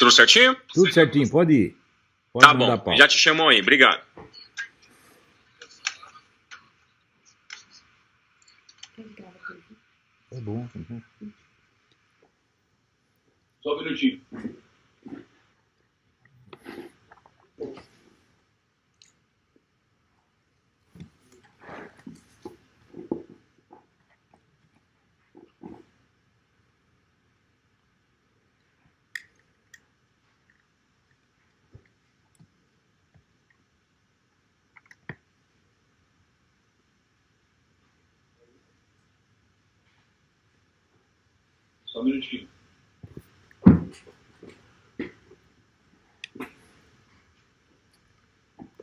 Tudo certinho? Tudo certinho, pode ir. Pode Tá mandar bom, pau. já te chamou aí, obrigado. É bom. Uhum. Só um minutinho. Só um minutinho.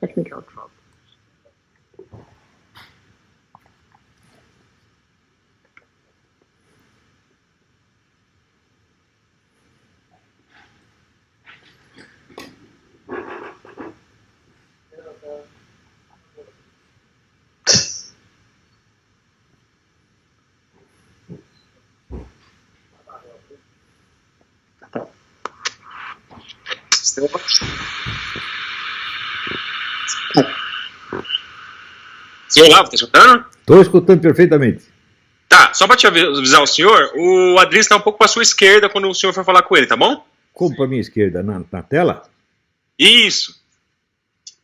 Technical trouble. Senhor Olavo, tá escutando? Estou escutando perfeitamente. Tá, só pra te avisar o senhor, o Adriles tá um pouco pra sua esquerda quando o senhor for falar com ele, tá bom? Como para minha esquerda, na tela? Isso.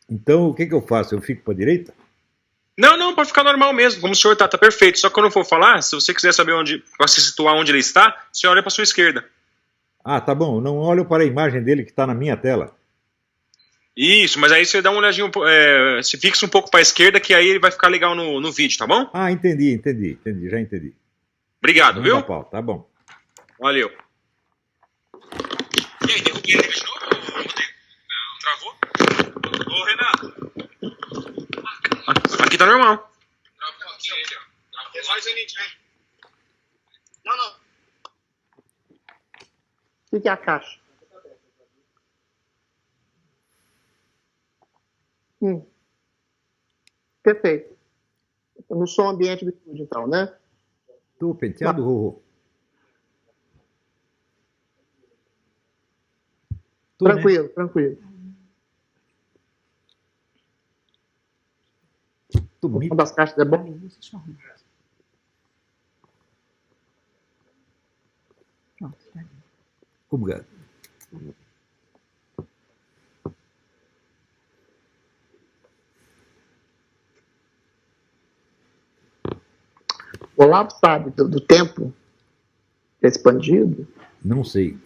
Então, o que eu faço? Eu fico para a direita? Não, pode ficar normal mesmo, como o senhor tá perfeito. Só que quando eu for falar, se você quiser saber onde, pra se situar onde ele está, o senhor olha pra sua esquerda. Ah, tá bom. Não olho para a imagem dele que está na minha tela. Isso, mas aí você dá uma olhadinha, se fixa um pouco pra esquerda, que aí ele vai ficar legal no vídeo, tá bom? Ah, entendi, já entendi. Obrigado, viu? Pau, tá bom. Valeu. E aí, derrubei ele de novo, Rodrigo? Não, travou? Ô, Renato. Aqui tá normal. Travou aqui, ele, ó. Travou. Faz ele, Não. O que é a caixa? Perfeito. No som ambiente do estúdio, então, né? Tô penteado, Rorô? Tranquilo, tranquilo. Tô Uma das caixas é bom? Obrigado. O Olavo sabe do tempo expandido? Não sei.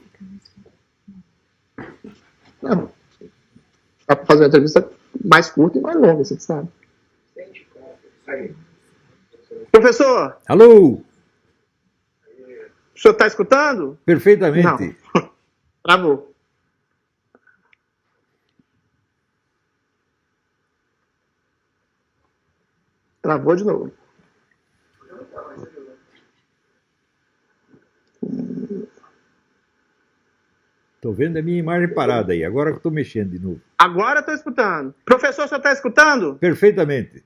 Não. Dá para fazer uma entrevista mais curta e mais longa, você sabe. Professor! Alô? O senhor está escutando? Perfeitamente. Não. Travou. Travou de novo. Tô vendo a minha imagem parada aí. Agora que eu tô mexendo de novo. Agora estou escutando. Professor, o senhor está escutando? Perfeitamente.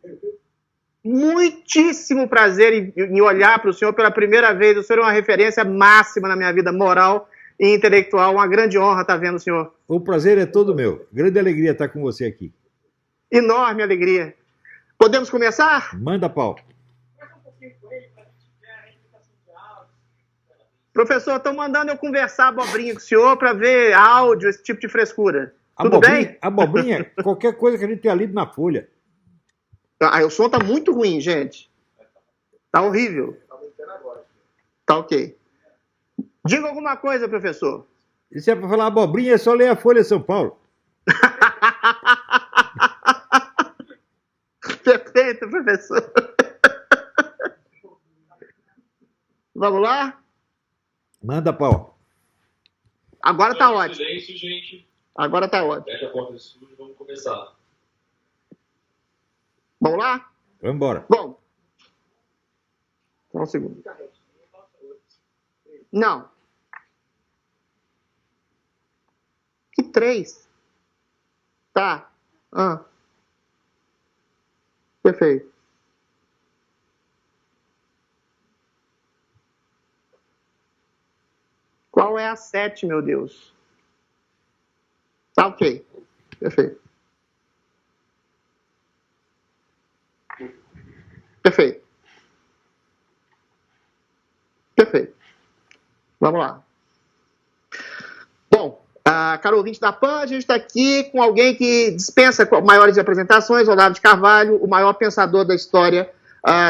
Muitíssimo prazer em olhar para o senhor pela primeira vez. O senhor é uma referência máxima na minha vida moral e intelectual. Uma grande honra estar vendo o senhor. O prazer é todo meu. Grande alegria estar com você aqui. Enorme alegria. Podemos começar? Manda pau. Professor, estão mandando eu conversar abobrinha com o senhor para ver áudio, esse tipo de frescura. Tudo bem? Abobrinha, qualquer coisa que a gente tenha lido na folha. O som tá muito ruim, gente. Tá horrível. Tá ok. Diga alguma coisa, professor. E se é para falar abobrinha, é só ler a Folha de São Paulo. Perfeito, professor. Vamos lá? Manda pau. Agora tá ótimo. Silêncio, gente. Agora tá ótimo. Fecha a porta do estúdio e vamos começar. Vamos lá? Vamos embora. Bom. Só um segundo. Não. Que 3? Tá. Perfeito. Qual é a 7, meu Deus? Tá ok. Perfeito. Perfeito. Perfeito. Vamos lá. Bom, caro ouvinte da PAN, a gente está aqui com alguém que dispensa maiores apresentações, Olavo de Carvalho, o maior pensador da história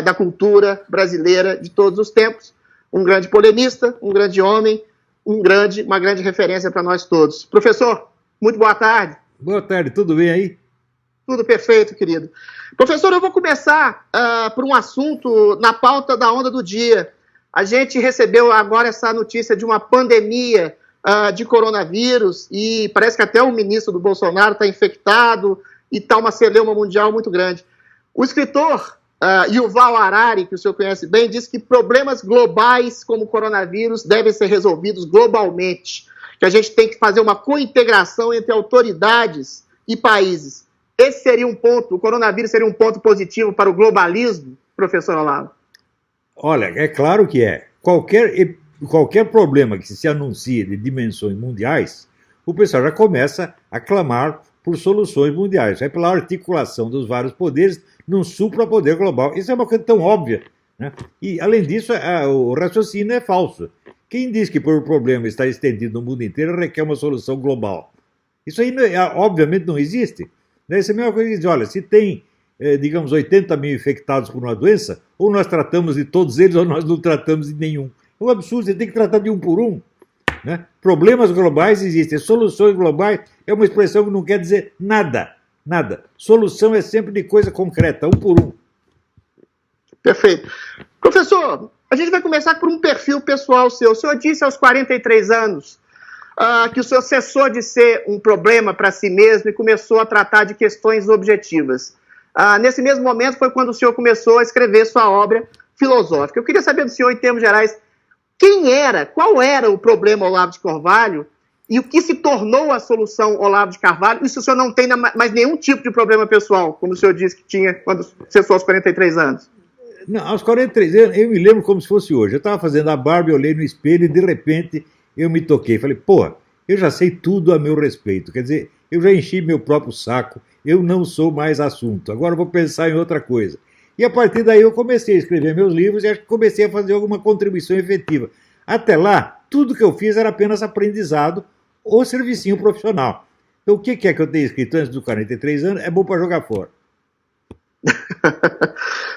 da cultura brasileira de todos os tempos, um grande polemista, um grande homem, uma grande referência para nós todos. Professor, muito boa tarde. Boa tarde, tudo bem aí? Tudo perfeito, querido. Professor, eu vou começar por um assunto na pauta da onda do dia. A gente recebeu agora essa notícia de uma pandemia de coronavírus e parece que até o ministro do Bolsonaro está infectado e está uma celeuma mundial muito grande. O escritor Yuval Harari, que o senhor conhece bem, diz que problemas globais como o coronavírus devem ser resolvidos globalmente, que a gente tem que fazer uma cointegração entre autoridades e países. Esse seria um ponto, o coronavírus seria um ponto positivo para o globalismo, professor Olavo? Olha, é claro que é. Qualquer problema que se anuncie de dimensões mundiais, o pessoal já começa a clamar por soluções mundiais. É pela articulação dos vários poderes num suprapoder global. Isso é uma coisa tão óbvia, né? E, além disso, o raciocínio é falso. Quem diz que por o problema está estendido no mundo inteiro requer uma solução global? Isso aí, obviamente, não existe. Essa é a mesma coisa que diz, olha, se tem, digamos, 80 mil infectados por uma doença, ou nós tratamos de todos eles, ou nós não tratamos de nenhum. É um absurdo, você tem que tratar de um por um. Né? Problemas globais existem, soluções globais é uma expressão que não quer dizer nada. Nada. Solução é sempre de coisa concreta, um por um. Perfeito. Professor, a gente vai começar por um perfil pessoal seu. O senhor disse aos 43 anos que o senhor cessou de ser um problema para si mesmo e começou a tratar de questões objetivas. Nesse mesmo momento foi quando o senhor começou a escrever sua obra filosófica. Eu queria saber do senhor, em termos gerais, qual era o problema Olavo de Carvalho e o que se tornou a solução Olavo de Carvalho, e se o senhor não tem mais nenhum tipo de problema pessoal, como o senhor disse que tinha quando cessou aos 43 anos? Não, aos 43 anos, eu me lembro como se fosse hoje. Eu estava fazendo a barba, eu olhei no espelho e de repente eu me toquei. Falei, eu já sei tudo a meu respeito. Quer dizer, eu já enchi meu próprio saco, eu não sou mais assunto. Agora eu vou pensar em outra coisa. E a partir daí eu comecei a escrever meus livros e acho que comecei a fazer alguma contribuição efetiva. Até lá, tudo que eu fiz era apenas aprendizado ou servicinho profissional. Então o que é que eu tenho escrito antes dos 43 anos? É bom para jogar fora.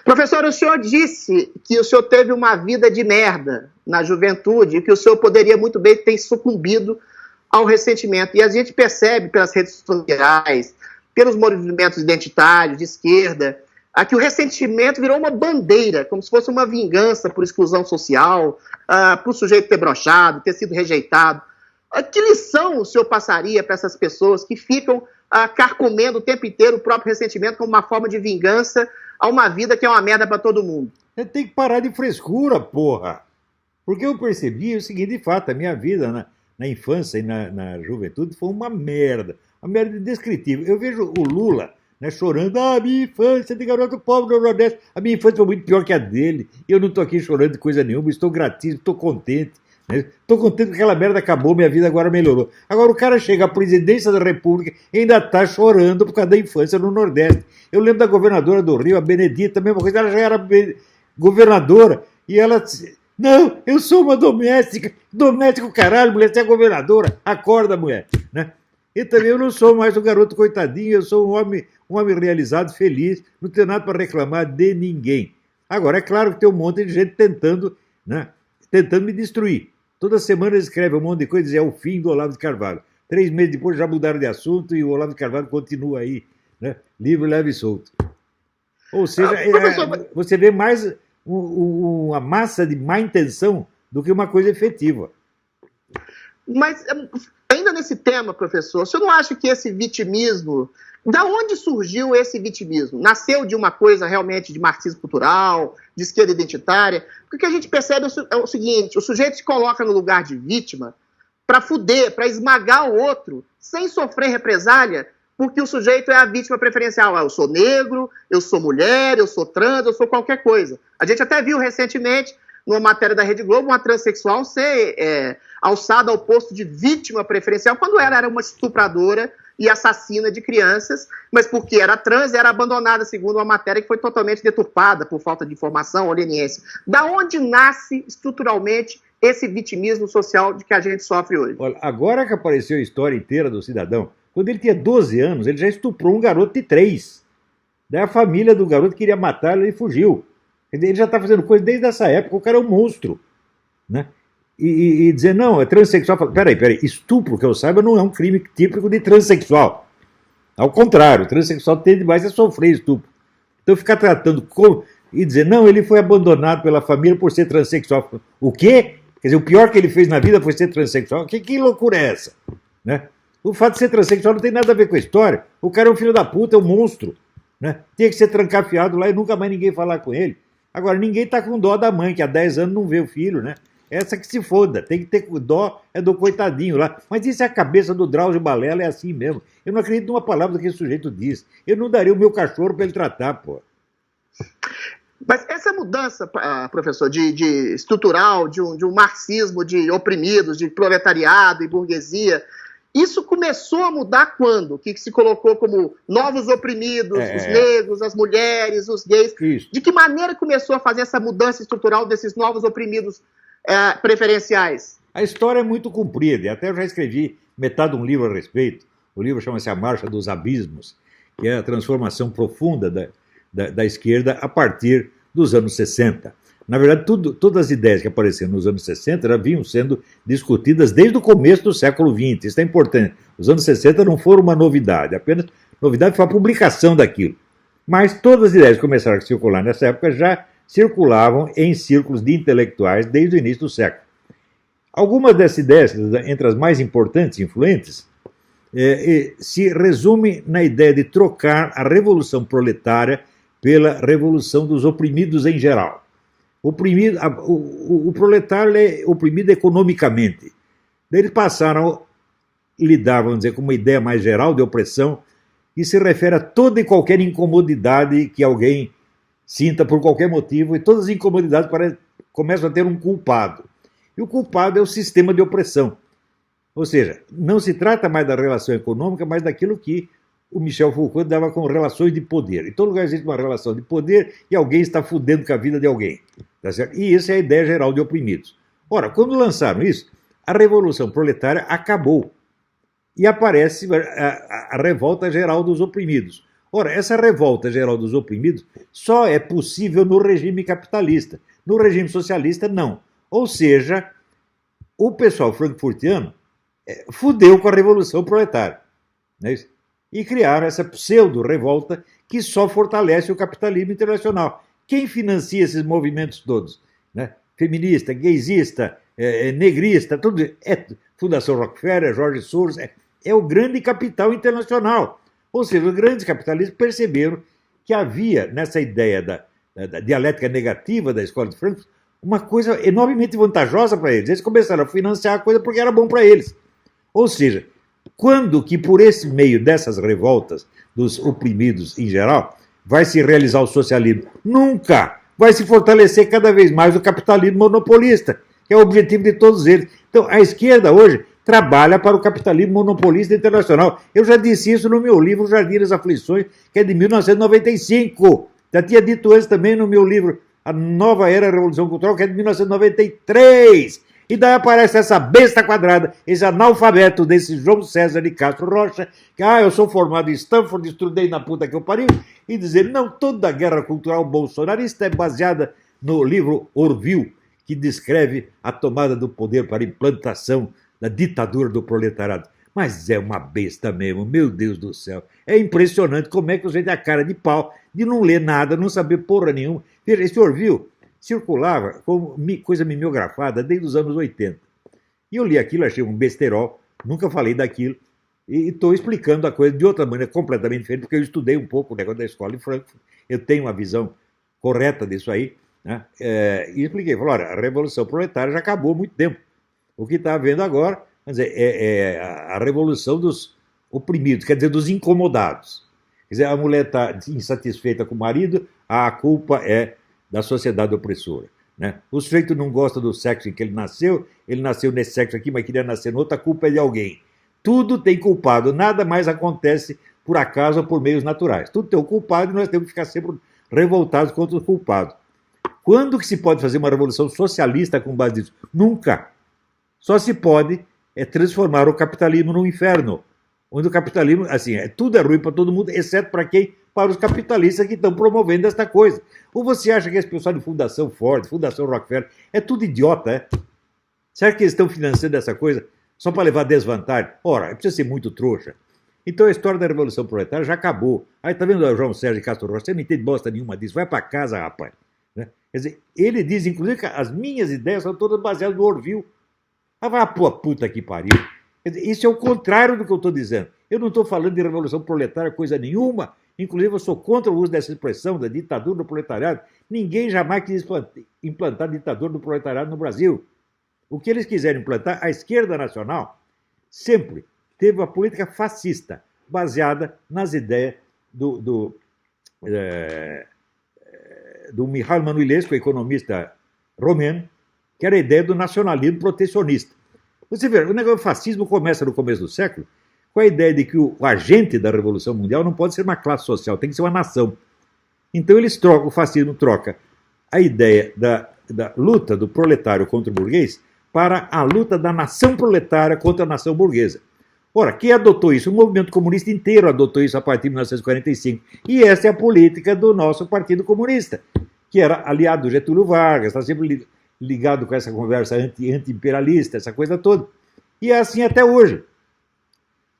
Professor, o senhor disse que o senhor teve uma vida de merda na juventude e que o senhor poderia muito bem ter sucumbido ao ressentimento. E a gente percebe pelas redes sociais, pelos movimentos identitários de esquerda, que o ressentimento virou uma bandeira, como se fosse uma vingança por exclusão social, por o sujeito ter broxado, ter sido rejeitado. Que lição o senhor passaria para essas pessoas que ficam carcomendo o tempo inteiro o próprio ressentimento como uma forma de vingança a uma vida que é uma merda para todo mundo? Você tem que parar de frescura, porra! Porque eu percebi o seguinte, de fato, a minha vida na infância e na juventude foi uma merda indescritível. Eu vejo o Lula, né, chorando, minha infância de garoto pobre do Nordeste, a minha infância foi muito pior que a dele, eu não estou aqui chorando de coisa nenhuma, estou gratíssimo, estou contente. Estou contente que aquela merda acabou, minha vida agora melhorou. Agora o cara chega à presidência da República e ainda está chorando por causa da infância no Nordeste. Eu lembro da governadora do Rio, a Benedita, a mesma coisa, ela já era governadora e ela disse, não, eu sou uma doméstica, caralho, mulher, você é governadora, acorda, mulher. Né? E também eu não sou mais um garoto coitadinho, eu sou um homem realizado, feliz, não tenho nada para reclamar de ninguém. Agora, é claro que tem um monte de gente tentando me destruir. Toda semana eles escrevem um monte de coisa e dizem, é o fim do Olavo de Carvalho. 3 meses depois já mudaram de assunto e o Olavo de Carvalho continua aí, né? Livre, leve e solto. Ou seja, você vê mais uma massa de má intenção do que uma coisa efetiva. Mas, ainda nesse tema, professor, o senhor não acha que esse vitimismo... Da onde surgiu esse vitimismo? Nasceu de uma coisa realmente de marxismo cultural, de esquerda identitária? Porque o que a gente percebe é o seguinte, o sujeito se coloca no lugar de vítima para fuder, para esmagar o outro, sem sofrer represália, porque o sujeito é a vítima preferencial. Eu sou negro, eu sou mulher, eu sou trans, eu sou qualquer coisa. A gente até viu recentemente numa matéria da Rede Globo, uma transexual ser alçada ao posto de vítima preferencial, quando ela era uma estupradora e assassina de crianças, mas porque era trans, era abandonada, segundo uma matéria que foi totalmente deturpada por falta de informação ou leniência. Da onde nasce estruturalmente esse vitimismo social de que a gente sofre hoje? Olha, agora que apareceu a história inteira do cidadão, quando ele tinha 12 anos, ele já estuprou um garoto de 3. Daí a família do garoto queria matá-lo e ele fugiu. Ele já está fazendo coisa desde essa época, o cara é um monstro. Né? E dizer, não, é transexual. Peraí, estupro, que eu saiba, não é um crime típico de transexual. Ao contrário, o transexual tende mais a sofrer estupro. Então ficar tratando e dizer, não, ele foi abandonado pela família por ser transexual. O quê? Quer dizer, o pior que ele fez na vida foi ser transexual? Que loucura é essa? Né? O fato de ser transexual não tem nada a ver com a história. O cara é um filho da puta, é um monstro. Né? Tinha que ser trancafiado lá e nunca mais ninguém falar com ele. Agora, ninguém está com dó da mãe, que há 10 anos não vê o filho, né? Essa que se foda, tem que ter dó é do coitadinho lá. Mas isso é a cabeça do Drauzio Balela, é assim mesmo. Eu não acredito numa palavra que esse sujeito diz. Eu não daria o meu cachorro para ele tratar, pô. Mas essa mudança, professor, de estrutural, de um marxismo de oprimidos, de proletariado e burguesia, isso começou a mudar quando? O que se colocou como novos oprimidos, os negros, as mulheres, os gays. Isso. De que maneira começou a fazer essa mudança estrutural desses novos oprimidos preferenciais? A história é muito comprida, e até eu já escrevi metade de um livro a respeito. O livro chama-se A Marcha dos Abismos, que é a transformação profunda da esquerda a partir dos anos 60. Na verdade, todas as ideias que apareceram nos anos 60 já vinham sendo discutidas desde o começo do século XX. Isso é importante. Os anos 60 não foram uma novidade, apenas novidade foi a publicação daquilo. Mas todas as ideias que começaram a circular nessa época já circulavam em círculos de intelectuais desde o início do século. Algumas dessas ideias, entre as mais importantes e influentes, se resume na ideia de trocar a revolução proletária pela revolução dos oprimidos em geral. O proletário é oprimido economicamente. Daí eles passaram a lidar, vamos dizer, com uma ideia mais geral de opressão que se refere a toda e qualquer incomodidade que alguém sinta por qualquer motivo, e todas as incomodidades começam a ter um culpado. E o culpado é o sistema de opressão. Ou seja, não se trata mais da relação econômica, mas daquilo que o Michel Foucault dava como relações de poder. Em todo lugar existe uma relação de poder e alguém está fudendo com a vida de alguém. Tá certo? E essa é a ideia geral de oprimidos. Ora, quando lançaram isso, a Revolução Proletária acabou. E aparece a revolta geral dos oprimidos. Ora, essa revolta geral dos oprimidos só é possível no regime capitalista. No regime socialista, não. Ou seja, o pessoal frankfurtiano fudeu com a Revolução Proletária. Não é isso? E criaram essa pseudo-revolta que só fortalece o capitalismo internacional. Quem financia esses movimentos todos? Né? Feminista, gaysista, negrista, tudo Fundação Rockefeller, Jorge Soros, é o grande capital internacional. Ou seja, os grandes capitalistas perceberam que havia nessa ideia da dialética negativa da escola de Frankfurt uma coisa enormemente vantajosa para eles. Eles começaram a financiar a coisa porque era bom para eles. Ou seja, quando que por esse meio dessas revoltas dos oprimidos em geral vai se realizar o socialismo? Nunca! Vai se fortalecer cada vez mais o capitalismo monopolista, que é o objetivo de todos eles. Então, a esquerda hoje trabalha para o capitalismo monopolista internacional. Eu já disse isso no meu livro Jardim das Aflições, que é de 1995. Já tinha dito antes também no meu livro A Nova Era da Revolução Cultural, que é de 1993. E daí aparece essa besta quadrada, esse analfabeto desse João César de Castro Rocha, que, eu sou formado em Stanford, estudei na puta que eu pariu, e dizer, não, toda a guerra cultural bolsonarista é baseada no livro Orville, que descreve a tomada do poder para a implantação da ditadura do proletariado. Mas é uma besta mesmo, meu Deus do céu. É impressionante como é que o gente tem a cara de pau de não ler nada, não saber porra nenhuma. Veja, esse Orville circulava como coisa mimeografada desde os anos 80. E eu li aquilo, achei um besterol, nunca falei daquilo, e estou explicando a coisa de outra maneira completamente diferente, porque eu estudei um pouco o negócio da escola de Frankfurt, eu tenho uma visão correta disso aí, né? E expliquei, falei, olha, a Revolução Proletária já acabou há muito tempo. O que está havendo agora, quer dizer, é a revolução dos oprimidos, quer dizer, dos incomodados. Quer dizer, a mulher está insatisfeita com o marido, a culpa é da sociedade opressora. Né? O sujeito não gosta do sexo em que ele nasceu nesse sexo aqui, mas queria nascer no outro, a culpa é de alguém. Tudo tem culpado, nada mais acontece por acaso ou por meios naturais. Tudo tem um culpado e nós temos que ficar sempre revoltados contra os culpados. Quando que se pode fazer uma revolução socialista com base nisso? Nunca. Só se pode transformar o capitalismo num inferno. Onde o capitalismo, assim, tudo é ruim para todo mundo, exceto para quem? Para os capitalistas que estão promovendo esta coisa. Ou você acha que esse pessoal de Fundação Ford, Fundação Rockefeller, é tudo idiota, é? Será que eles estão financiando essa coisa só para levar desvantagem? Ora, precisa ser muito trouxa. Então a história da Revolução Proletária já acabou. Aí tá vendo o João Sérgio Castro Rocha? Você não entende bosta nenhuma disso. Vai para casa, rapaz. Né? Quer dizer, ele diz, inclusive, que as minhas ideias são todas baseadas no Orville. Ah, vai a puta que pariu. Quer dizer, isso é o contrário do que eu estou dizendo. Eu não estou falando de Revolução Proletária coisa nenhuma. Inclusive, eu sou contra o uso dessa expressão da ditadura do proletariado. Ninguém jamais quis implantar a ditadura do proletariado no Brasil. O que eles quiserem implantar, a esquerda nacional sempre teve uma política fascista, baseada nas ideias do Mikhail Manilescu, economista romeno, que era a ideia do nacionalismo protecionista. Você vê, o negócio do fascismo começa no começo do século com a ideia de que o agente da Revolução Mundial não pode ser uma classe social, tem que ser uma nação. Então eles trocam, o fascismo troca a ideia da luta do proletário contra o burguês para a luta da nação proletária contra a nação burguesa. Ora, quem adotou isso? O movimento comunista inteiro adotou isso a partir de 1945. E essa é a política do nosso Partido Comunista, que era aliado do Getúlio Vargas, está sempre ligado com essa conversa anti-imperialista, essa coisa toda. E é assim até hoje.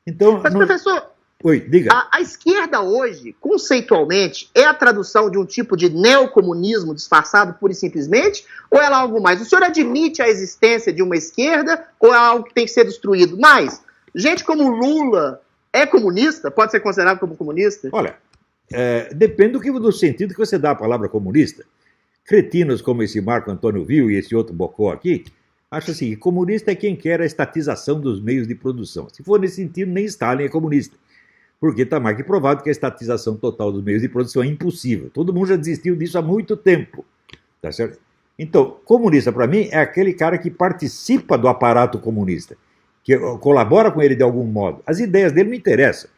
Então, mas, professor, oi, diga. A esquerda hoje, conceitualmente, é a tradução de um tipo de neocomunismo disfarçado pura e simplesmente? Ou ela é algo mais? O senhor admite a existência de uma esquerda ou é algo que tem que ser destruído? Mas, gente como Lula é comunista? Pode ser considerado como comunista? Olha, depende do sentido que você dá à palavra comunista. Cretinos como esse Marco Antônio Vil e esse outro Bocó aqui, acham assim, que comunista é quem quer a estatização dos meios de produção. Se for nesse sentido, nem Stalin é comunista. Porque está mais que provado que a estatização total dos meios de produção é impossível. Todo mundo já desistiu disso há muito tempo. Tá certo? Então, comunista, para mim, é aquele cara que participa do aparato comunista, que colabora com ele de algum modo. As ideias dele não interessam.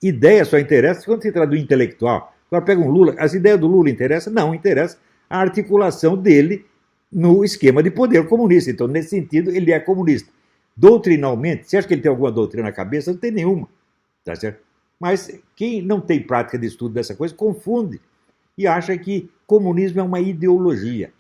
Ideia só interessa quando se trata do intelectual. Agora pega um Lula, as ideias do Lula interessam? Não, interessa a articulação dele no esquema de poder comunista. Então, nesse sentido, ele é comunista. Doutrinalmente, você acha que ele tem alguma doutrina na cabeça? Não tem nenhuma. Tá certo? Mas quem não tem prática de estudo dessa coisa, confunde e acha que comunismo é uma ideologia.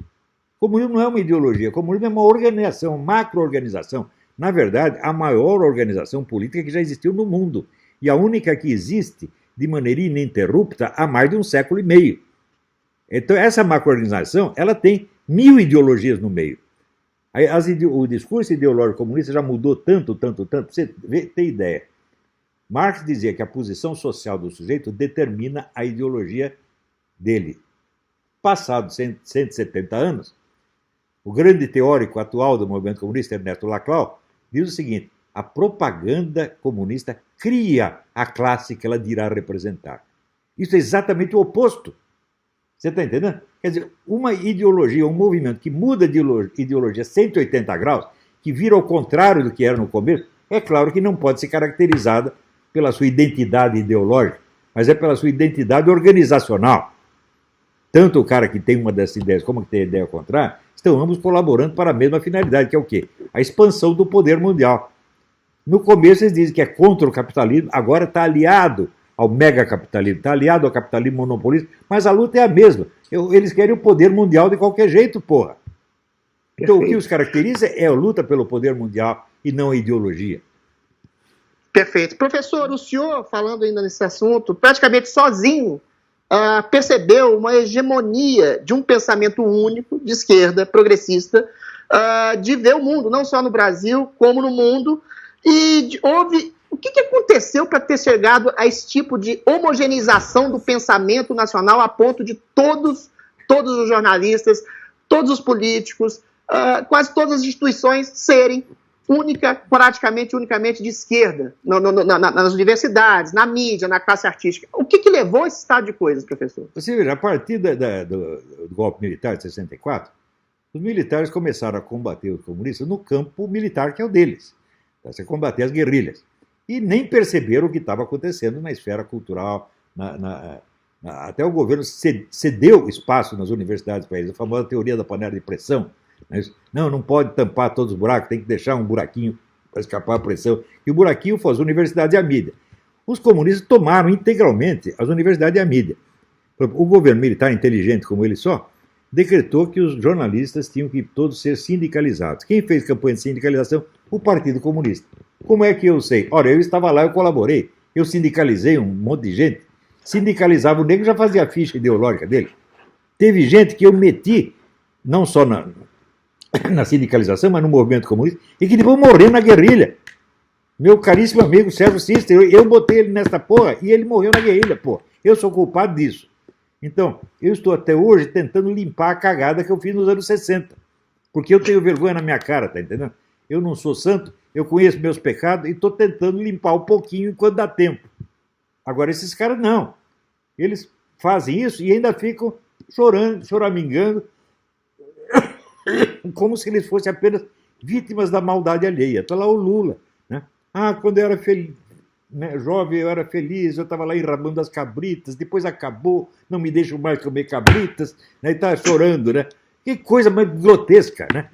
Comunismo não é uma ideologia, comunismo é uma organização, uma macro-organização. Na verdade, a maior organização política que já existiu no mundo. E a única que existe de maneira ininterrupta há mais de um século e meio. Então, essa macro-organização, ela tem 1000 ideologias no meio. O discurso ideológico comunista já mudou tanto, você tem ideia. Marx dizia que a posição social do sujeito determina a ideologia dele. Passados 170 anos, o grande teórico atual do movimento comunista, Ernesto Laclau, diz o seguinte: a propaganda comunista cria a classe que ela dirá representar. Isso é exatamente o oposto. Você está entendendo? Quer dizer, uma ideologia, um movimento que muda de ideologia 180 graus, que vira ao contrário do que era no começo, é claro que não pode ser caracterizada pela sua identidade ideológica, mas é pela sua identidade organizacional. Tanto o cara que tem uma dessas ideias como que tem a ideia contrária, estão ambos colaborando para a mesma finalidade, que é o quê? A expansão do poder mundial. No começo eles dizem que é contra o capitalismo, agora está aliado ao megacapitalismo, está aliado ao capitalismo monopolista, mas a luta é a mesma. Eles querem o poder mundial de qualquer jeito, porra. Então o que os caracteriza é a luta pelo poder mundial e não a ideologia. Perfeito. Professor, o senhor, falando ainda nesse assunto, praticamente sozinho, percebeu uma hegemonia de um pensamento único, de esquerda, progressista, de ver o mundo, não só no Brasil, como no mundo. E o que aconteceu para ter chegado a esse tipo de homogeneização do pensamento nacional a ponto de todos os jornalistas, todos os políticos, quase todas as instituições serem praticamente unicamente de esquerda, nas universidades, na mídia, na classe artística? O que levou a esse estado de coisas, professor? Você veja, a partir do golpe militar de 64, Os militares começaram a combater os comunistas no campo militar, que é o deles. Você combater as guerrilhas. E nem perceberam o que estava acontecendo na esfera cultural. Até o governo cedeu espaço nas universidades para eles, a famosa teoria da panela de pressão. Não pode tampar todos os buracos, tem que deixar um buraquinho para escapar a pressão. E o buraquinho foi as universidades e a mídia. Os comunistas tomaram integralmente as universidades e a mídia. O governo militar, inteligente como ele só, decretou que os jornalistas tinham que todos ser sindicalizados. Quem fez campanha de sindicalização? O Partido Comunista. Como é que eu sei? Ora, eu estava lá, eu colaborei, eu sindicalizei um monte de gente. Sindicalizava o negro, já fazia a ficha ideológica dele. Teve gente que eu meti, não só na sindicalização, mas no movimento comunista, e que depois morreu na guerrilha. Meu caríssimo amigo Sérgio Sister, eu botei ele nessa porra e ele morreu na guerrilha, porra. Eu sou culpado disso. Então, eu estou até hoje tentando limpar a cagada que eu fiz nos anos 60. Porque eu tenho vergonha na minha cara, tá entendendo? Eu não sou santo, eu conheço meus pecados e estou tentando limpar um pouquinho enquanto dá tempo. Agora, esses caras não. Eles fazem isso e ainda ficam chorando, choramingando, como se eles fossem apenas vítimas da maldade alheia. Está lá o Lula. Né? Quando eu era feliz, né, jovem, eu era feliz, eu estava lá enrabando as cabritas, depois acabou, não me deixam mais comer cabritas, né, e está chorando, né? Que coisa mais grotesca, né?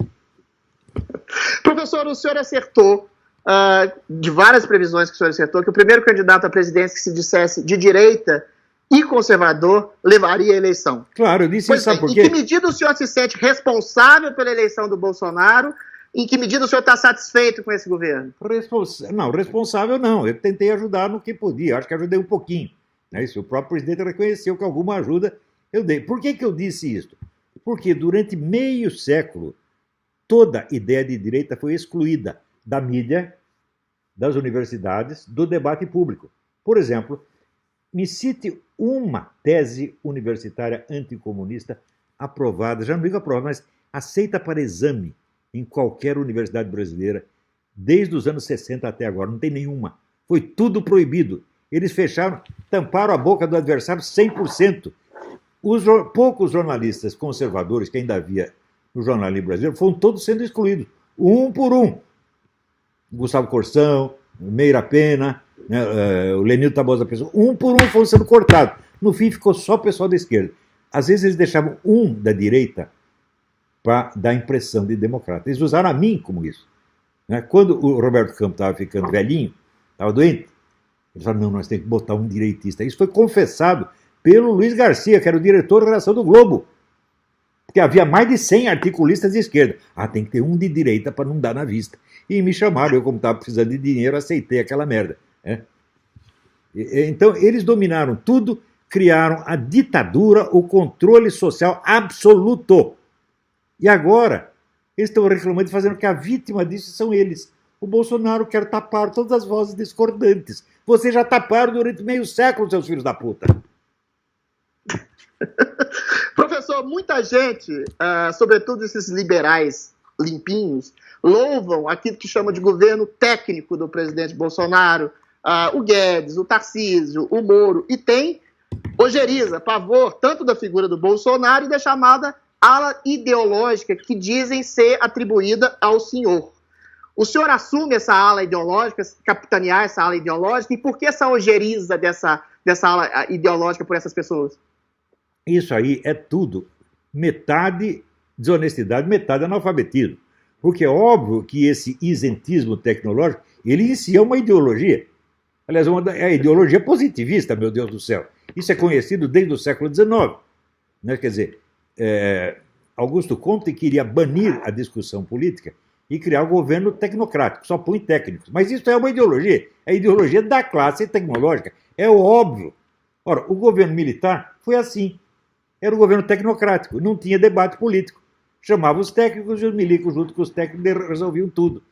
Professor, o senhor acertou, de várias previsões que o senhor acertou, que o primeiro candidato à presidência que se dissesse de direita e conservador levaria a eleição. Claro, eu disse isso, sabe por quê? Em que medida o senhor se sente responsável pela eleição do Bolsonaro? Em que medida o senhor está satisfeito com esse governo? Não, responsável não. Eu tentei ajudar no que podia. Acho que ajudei um pouquinho. Né? Isso, o próprio presidente reconheceu que alguma ajuda eu dei. Por que eu disse isso? Porque durante meio século, toda ideia de direita foi excluída da mídia, das universidades, do debate público. Por exemplo, me cite uma tese universitária anticomunista aprovada, já não digo aprovada, mas aceita para exame em qualquer universidade brasileira, desde os anos 60 até agora. Não tem nenhuma. Foi tudo proibido. Eles fecharam, tamparam a boca do adversário 100%. Poucos jornalistas conservadores que ainda havia no jornalismo brasileiro foram todos sendo excluídos, um por um. Gustavo Corsão, Meira Pena, né, o Lenildo Tabosa Pessoa, um por um foram sendo cortados. No fim ficou só o pessoal da esquerda. Às vezes eles deixavam um da direita para dar impressão de democrata. Eles usaram a mim como isso. Né? Quando o Roberto Campos estava ficando velhinho, estava doente, eles falaram, não, nós temos que botar um direitista. Isso foi confessado pelo Luiz Garcia, que era o diretor de redação do Globo. Porque havia mais de 100 articulistas de esquerda. Tem que ter um de direita para não dar na vista. E me chamaram, eu como estava precisando de dinheiro, aceitei aquela merda. Né? Então, eles dominaram tudo, criaram a ditadura, o controle social absoluto. E agora, eles estão reclamando e fazendo que a vítima disso são eles. O Bolsonaro quer tapar todas as vozes discordantes. Vocês já taparam durante meio século, seus filhos da puta. Professor, muita gente, sobretudo esses liberais limpinhos, louvam aquilo que chamam de governo técnico do presidente Bolsonaro, o Guedes, o Tarcísio, o Moro, e tem ojeriza, pavor, tanto da figura do Bolsonaro e da chamada ala ideológica que dizem ser atribuída ao senhor. O senhor assume essa ala ideológica, capitanear essa ala ideológica, e por que essa ojeriza dessa ala ideológica por essas pessoas? Isso aí é tudo. Metade desonestidade, metade analfabetismo. Porque é óbvio que esse isentismo tecnológico, ele inicia uma ideologia. Aliás, é a ideologia positivista, meu Deus do céu. Isso é conhecido desde o século XIX. Né? Quer dizer, Augusto Comte queria banir a discussão política e criar um governo tecnocrático, só põe técnicos. Mas isso é uma ideologia, é a ideologia da classe tecnológica, é óbvio. Ora, o governo militar foi assim, era um governo tecnocrático, não tinha debate político. Chamava os técnicos e os milicos junto com os técnicos resolviam tudo.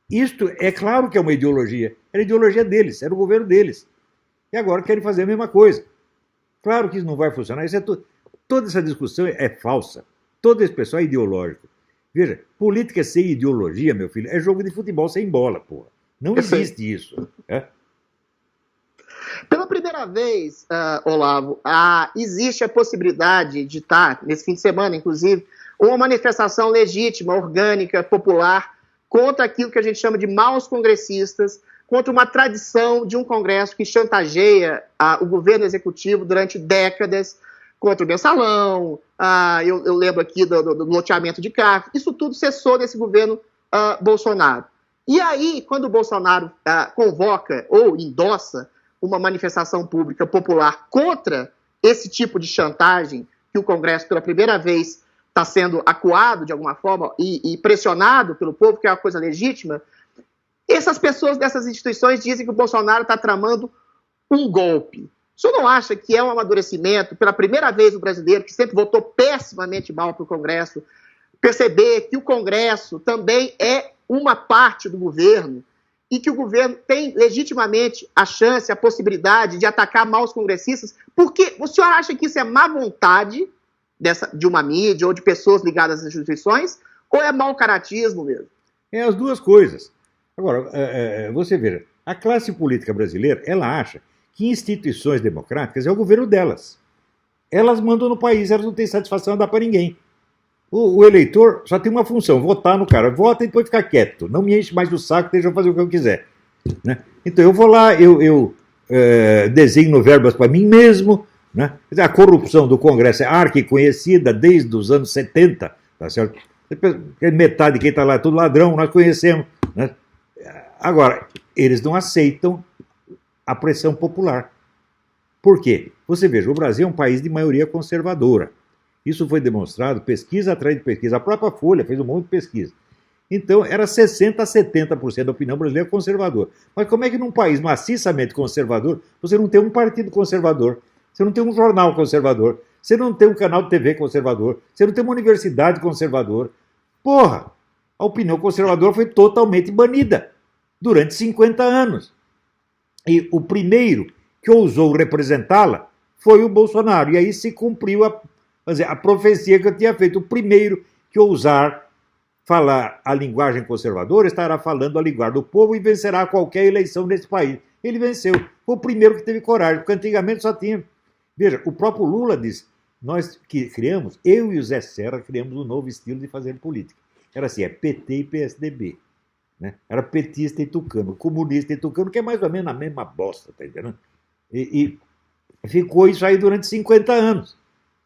Isto é claro que é uma ideologia, era a ideologia deles, era o governo deles. E agora querem fazer a mesma coisa. Claro que isso não vai funcionar, isso é toda essa discussão é falsa. Todo esse pessoal é ideológico. Veja, política sem ideologia, meu filho, é jogo de futebol sem bola, porra. Não existe isso. Pela primeira primeira vez, Olavo, existe a possibilidade de estar, nesse fim de semana, inclusive, uma manifestação legítima, orgânica, popular, contra aquilo que a gente chama de maus congressistas, contra uma tradição de um Congresso que chantageia o governo executivo durante décadas, contra o mensalão, eu lembro aqui do loteamento de carros, isso tudo cessou nesse governo Bolsonaro. E aí, quando o Bolsonaro convoca ou endossa uma manifestação pública popular contra esse tipo de chantagem que o Congresso, pela primeira vez, está sendo acuado de alguma forma e pressionado pelo povo, que é uma coisa legítima, essas pessoas dessas instituições dizem que o Bolsonaro está tramando um golpe. O senhor não acha que é um amadurecimento, pela primeira vez o brasileiro, que sempre votou pessimamente mal para o Congresso, perceber que o Congresso também é uma parte do governo e que o governo tem legitimamente a chance, a possibilidade de atacar maus congressistas? Porque o senhor acha que isso é má vontade de uma mídia ou de pessoas ligadas às instituições, ou é mau caratismo mesmo? É as duas coisas. Agora, você veja, a classe política brasileira, ela acha que instituições democráticas é o governo delas. Elas mandam no país, elas não têm satisfação a dar para ninguém. O eleitor só tem uma função, votar no cara. Vota e depois ficar quieto. Não me enche mais o saco, deixa eu fazer o que eu quiser. Né? Então eu vou lá, eu designo verbas para mim mesmo. Né? A corrupção do Congresso é arquiconhecida desde os anos 70. Tá certo? Metade de quem está lá é tudo ladrão, nós conhecemos. Né? Agora, eles não aceitam a pressão popular. Por quê? Você veja, o Brasil é um país de maioria conservadora. Isso foi demonstrado pesquisa atrás de pesquisa. A própria Folha fez um monte de pesquisa. Então, era 60% a 70% da opinião brasileira conservadora. Mas como é que num país maciçamente conservador, você não tem um partido conservador, você não tem um jornal conservador, você não tem um canal de TV conservador, você não tem uma universidade conservadora? Porra! A opinião conservadora foi totalmente banida durante 50 anos. E o primeiro que ousou representá-la foi o Bolsonaro. E aí se cumpriu a profecia que eu tinha feito. O primeiro que ousar falar a linguagem conservadora estará falando a linguagem do povo e vencerá qualquer eleição nesse país. Ele venceu. Foi o primeiro que teve coragem, porque antigamente só tinha... Veja, o próprio Lula disse, nós que criamos, eu e o Zé Serra criamos um novo estilo de fazer política. Era assim, é PT e PSDB. Né? Era petista e tucano, comunista e tucano, que é mais ou menos a mesma bosta, tá entendendo? E ficou isso aí durante 50 anos.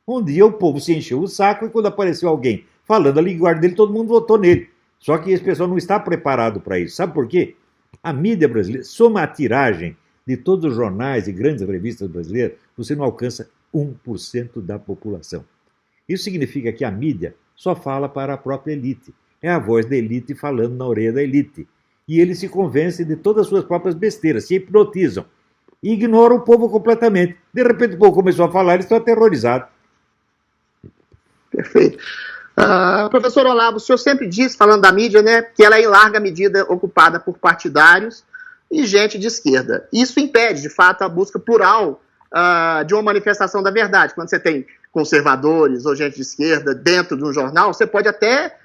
Um dia o povo se encheu o saco e quando apareceu alguém falando a linguagem dele, todo mundo votou nele. Só que esse pessoal não está preparado para isso. Sabe por quê? A mídia brasileira, soma a tiragem de todos os jornais e grandes revistas brasileiras, você não alcança 1% da população. Isso significa que a mídia só fala para a própria elite. É a voz da elite falando na orelha da elite. E eles se convencem de todas as suas próprias besteiras, se hipnotizam. E ignoram o povo completamente. De repente o povo começou a falar, eles estão aterrorizados. Perfeito. Professor Olavo, o senhor sempre disse, falando da mídia, né, que ela é em larga medida ocupada por partidários e gente de esquerda. Isso impede, de fato, a busca plural de uma manifestação da verdade. Quando você tem conservadores ou gente de esquerda dentro de um jornal, você pode até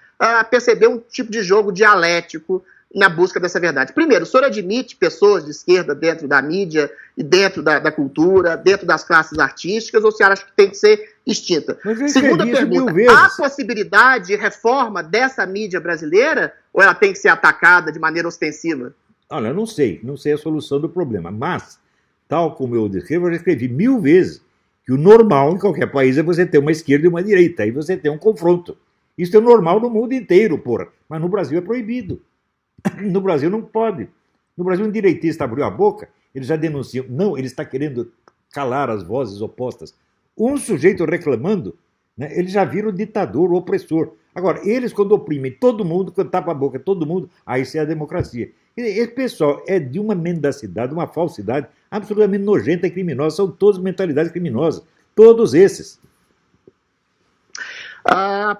perceber um tipo de jogo dialético na busca dessa verdade. Primeiro, o senhor admite pessoas de esquerda dentro da mídia e dentro da cultura, dentro das classes artísticas, ou o senhor acha que tem que ser extinta? Segunda pergunta, há possibilidade de reforma dessa mídia brasileira ou ela tem que ser atacada de maneira ostensiva? Olha, eu não sei a solução do problema, mas, tal como eu descrevo, eu já escrevi 1000 vezes que o normal em qualquer país é você ter uma esquerda e uma direita, aí você tem um confronto. Isso é normal no mundo inteiro, porra, mas no Brasil é proibido. No Brasil não pode. No Brasil, um direitista abriu a boca, eles já denunciam. Não, ele está querendo calar as vozes opostas. Um sujeito reclamando, né, eles já viram o ditador, o opressor. Agora, eles quando oprimem todo mundo, quando tapa a boca todo mundo, aí isso é a democracia. Esse pessoal é de uma mendacidade, uma falsidade absolutamente nojenta e criminosa. São todas mentalidades criminosas. Todos esses.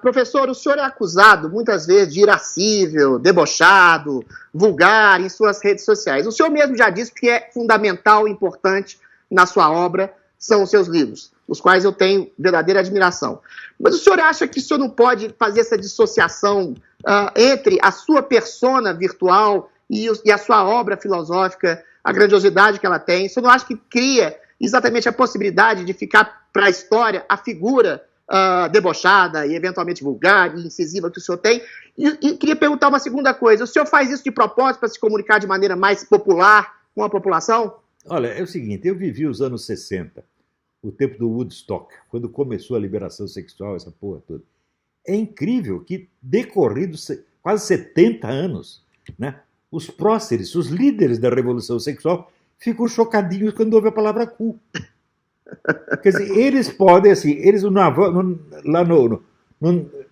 Professor, o senhor é acusado muitas vezes de irascível, debochado, vulgar em suas redes sociais. O senhor mesmo já disse que é fundamental e importante na sua obra são os seus livros, os quais eu tenho verdadeira admiração. Mas o senhor acha que o senhor não pode fazer essa dissociação entre a sua persona virtual e a sua obra filosófica, a grandiosidade que ela tem? O senhor não acha que cria exatamente a possibilidade de ficar para a história a figura debochada e eventualmente vulgar e incisiva que o senhor tem. E queria perguntar uma segunda coisa. O senhor faz isso de propósito para se comunicar de maneira mais popular com a população? Olha, é o seguinte, eu vivi os anos 60, o tempo do Woodstock, quando começou a liberação sexual, essa porra toda. É incrível que, decorridos quase 70 anos, né, os próceres, os líderes da revolução sexual, ficam chocadinhos quando ouvem a palavra cu. Quer dizer, eles podem, assim, eles lá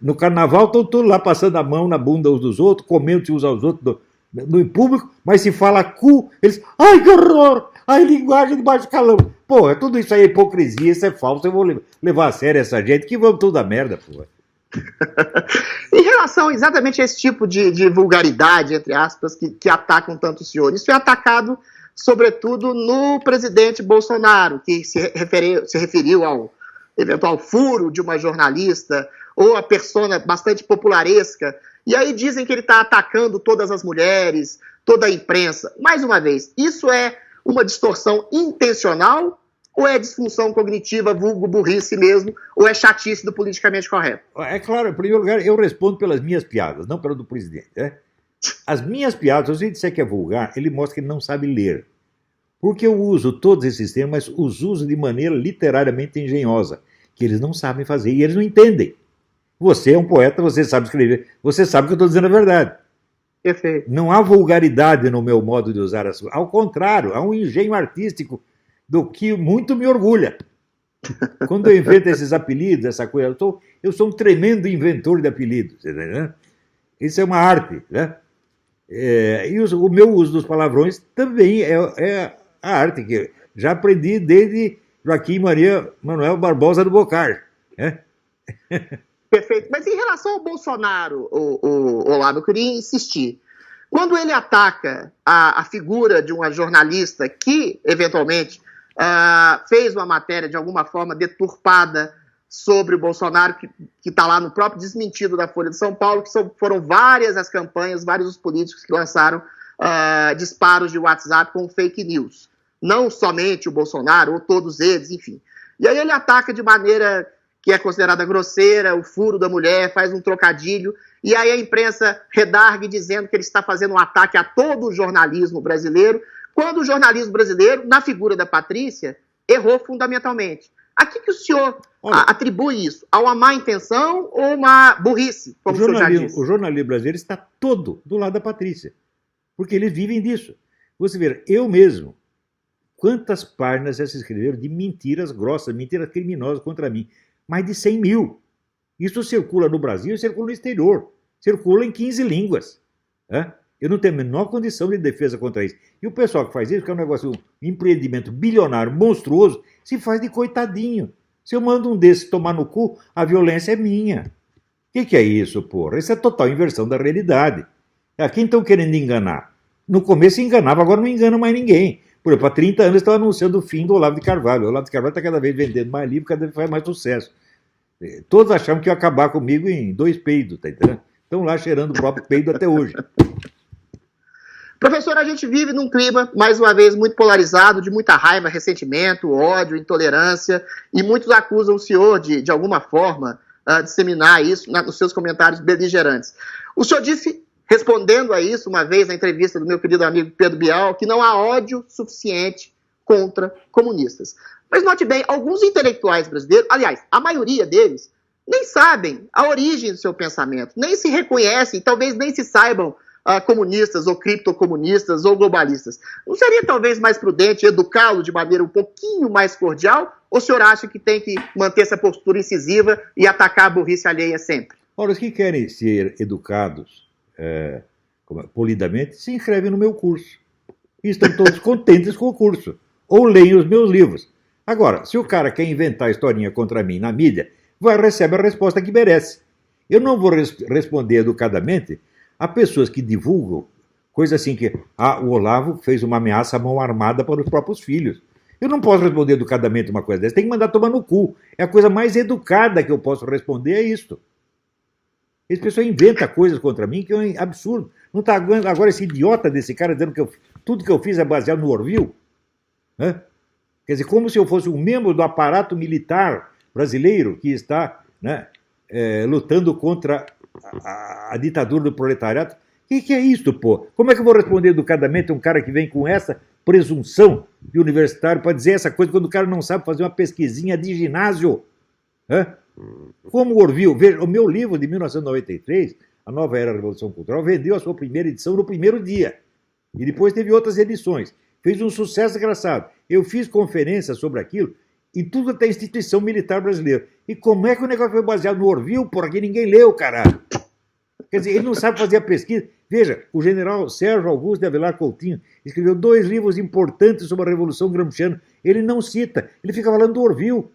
no carnaval estão todos lá passando a mão na bunda uns dos outros, comendo uns aos outros no público, mas se fala cu, eles, ai que horror, ai linguagem de baixo calão. Pô, tudo isso aí é hipocrisia, isso é falso, eu vou levar a sério essa gente, que vamos tudo a merda, pô. Em relação exatamente a esse tipo de vulgaridade, entre aspas, que atacam tanto o senhor, isso é atacado sobretudo no presidente Bolsonaro, que se referiu ao eventual furo de uma jornalista ou a persona bastante popularesca, e aí dizem que ele está atacando todas as mulheres, toda a imprensa. Mais uma vez, isso é uma distorção intencional ou é disfunção cognitiva, vulgo burrice mesmo, ou é chatice do politicamente correto? É claro, em primeiro lugar, eu respondo pelas minhas piadas, não pela do presidente, né? As minhas piadas, se ele disser que é vulgar, ele mostra que ele não sabe ler. Porque eu uso todos esses termos, mas os uso de maneira literariamente engenhosa, que eles não sabem fazer e eles não entendem. Você é um poeta, você sabe escrever, você sabe que eu estou dizendo a verdade. Perfeito. Não há vulgaridade no meu modo de usar as coisas. Ao contrário, há um engenho artístico do que muito me orgulha. Quando eu invento esses apelidos, essa coisa, eu sou um tremendo inventor de apelidos. Né? Isso é uma arte, né? E o meu uso dos palavrões também é a arte que já aprendi desde Joaquim Maria Manuel Barbosa do Bocar. Né? Perfeito. Mas em relação ao Bolsonaro, Olavo, eu queria insistir. Quando ele ataca a figura de uma jornalista que, eventualmente, fez uma matéria de alguma forma deturpada sobre o Bolsonaro, que está lá no próprio desmentido da Folha de São Paulo, que foram várias as campanhas, vários os políticos que lançaram disparos de WhatsApp com fake news. Não somente o Bolsonaro, ou todos eles, enfim. E aí ele ataca de maneira que é considerada grosseira, o furo da mulher, faz um trocadilho, e aí a imprensa redargue dizendo que ele está fazendo um ataque a todo o jornalismo brasileiro, quando o jornalismo brasileiro, na figura da Patrícia, errou fundamentalmente. A que o senhor atribui isso? A uma má intenção ou uma burrice, como o senhor já disse? O jornalismo brasileiro está todo do lado da Patrícia, porque eles vivem disso. Você vê, eu mesmo, quantas páginas já se escreveram de mentiras grossas, mentiras criminosas contra mim? Mais de 100 mil. Isso circula no Brasil e circula no exterior. Circula em 15 línguas. Né? Eu não tenho a menor condição de defesa contra isso. E o pessoal que faz isso, que é um negócio, um empreendimento bilionário, monstruoso, se faz de coitadinho. Se eu mando um desses tomar no cu, a violência é minha. O que é isso, porra? Isso é total inversão da realidade. A quem estão querendo enganar? No começo enganava, agora não engana mais ninguém. Por exemplo, há 30 anos estão anunciando o fim do Olavo de Carvalho. O Olavo de Carvalho está cada vez vendendo mais livro, cada vez faz mais sucesso. Todos achavam que ia acabar comigo em 2 peidos, tá entendendo? Estão lá cheirando o próprio peido até hoje. Professor, a gente vive num clima, mais uma vez, muito polarizado, de muita raiva, ressentimento, ódio, intolerância, e muitos acusam o senhor de alguma forma, disseminar isso nos seus comentários beligerantes. O senhor disse, respondendo a isso, uma vez na entrevista do meu querido amigo Pedro Bial, que não há ódio suficiente contra comunistas. Mas note bem, alguns intelectuais brasileiros, aliás, a maioria deles, nem sabem a origem do seu pensamento, nem se reconhecem, talvez nem se saibam comunistas, ou criptocomunistas, ou globalistas. Não seria talvez mais prudente educá-lo de maneira um pouquinho mais cordial? Ou o senhor acha que tem que manter essa postura incisiva e atacar a burrice alheia sempre? Ora, os que querem ser educados polidamente se inscrevem no meu curso. E estão todos contentes com o curso. Ou leem os meus livros. Agora, se o cara quer inventar historinha contra mim na mídia, recebe a resposta que merece. Eu não vou responder educadamente a pessoas que divulgam coisa assim que o Olavo fez uma ameaça à mão armada para os próprios filhos. Eu não posso responder educadamente uma coisa dessa, tem que mandar tomar no cu. É a coisa mais educada que eu posso responder, é isto. Esse pessoal inventa coisas contra mim que é um absurdo. Não está agora esse idiota desse cara dizendo que tudo que eu fiz é baseado no Orville? Né? Quer dizer, como se eu fosse um membro do aparato militar brasileiro que está, né, lutando contra a ditadura do proletariado. O que é isso, pô? Como é que eu vou responder educadamente a um cara que vem com essa presunção de universitário para dizer essa coisa quando o cara não sabe fazer uma pesquisinha de ginásio? Hã? Como o Orville, veja, o meu livro de 1993, A Nova Era da Revolução Cultural, vendeu a sua primeira edição no primeiro dia. E depois teve outras edições. Fez um sucesso desgraçado. Eu fiz conferências sobre aquilo em tudo até a instituição militar brasileira. E como é que o negócio foi baseado no Orville? Porra, que ninguém leu, caralho. Quer dizer, ele não sabe fazer a pesquisa. Veja, o general Sérgio Augusto de Avelar Coutinho escreveu 2 livros importantes sobre a Revolução Gramsciana. Ele não cita, ele fica falando do Orville.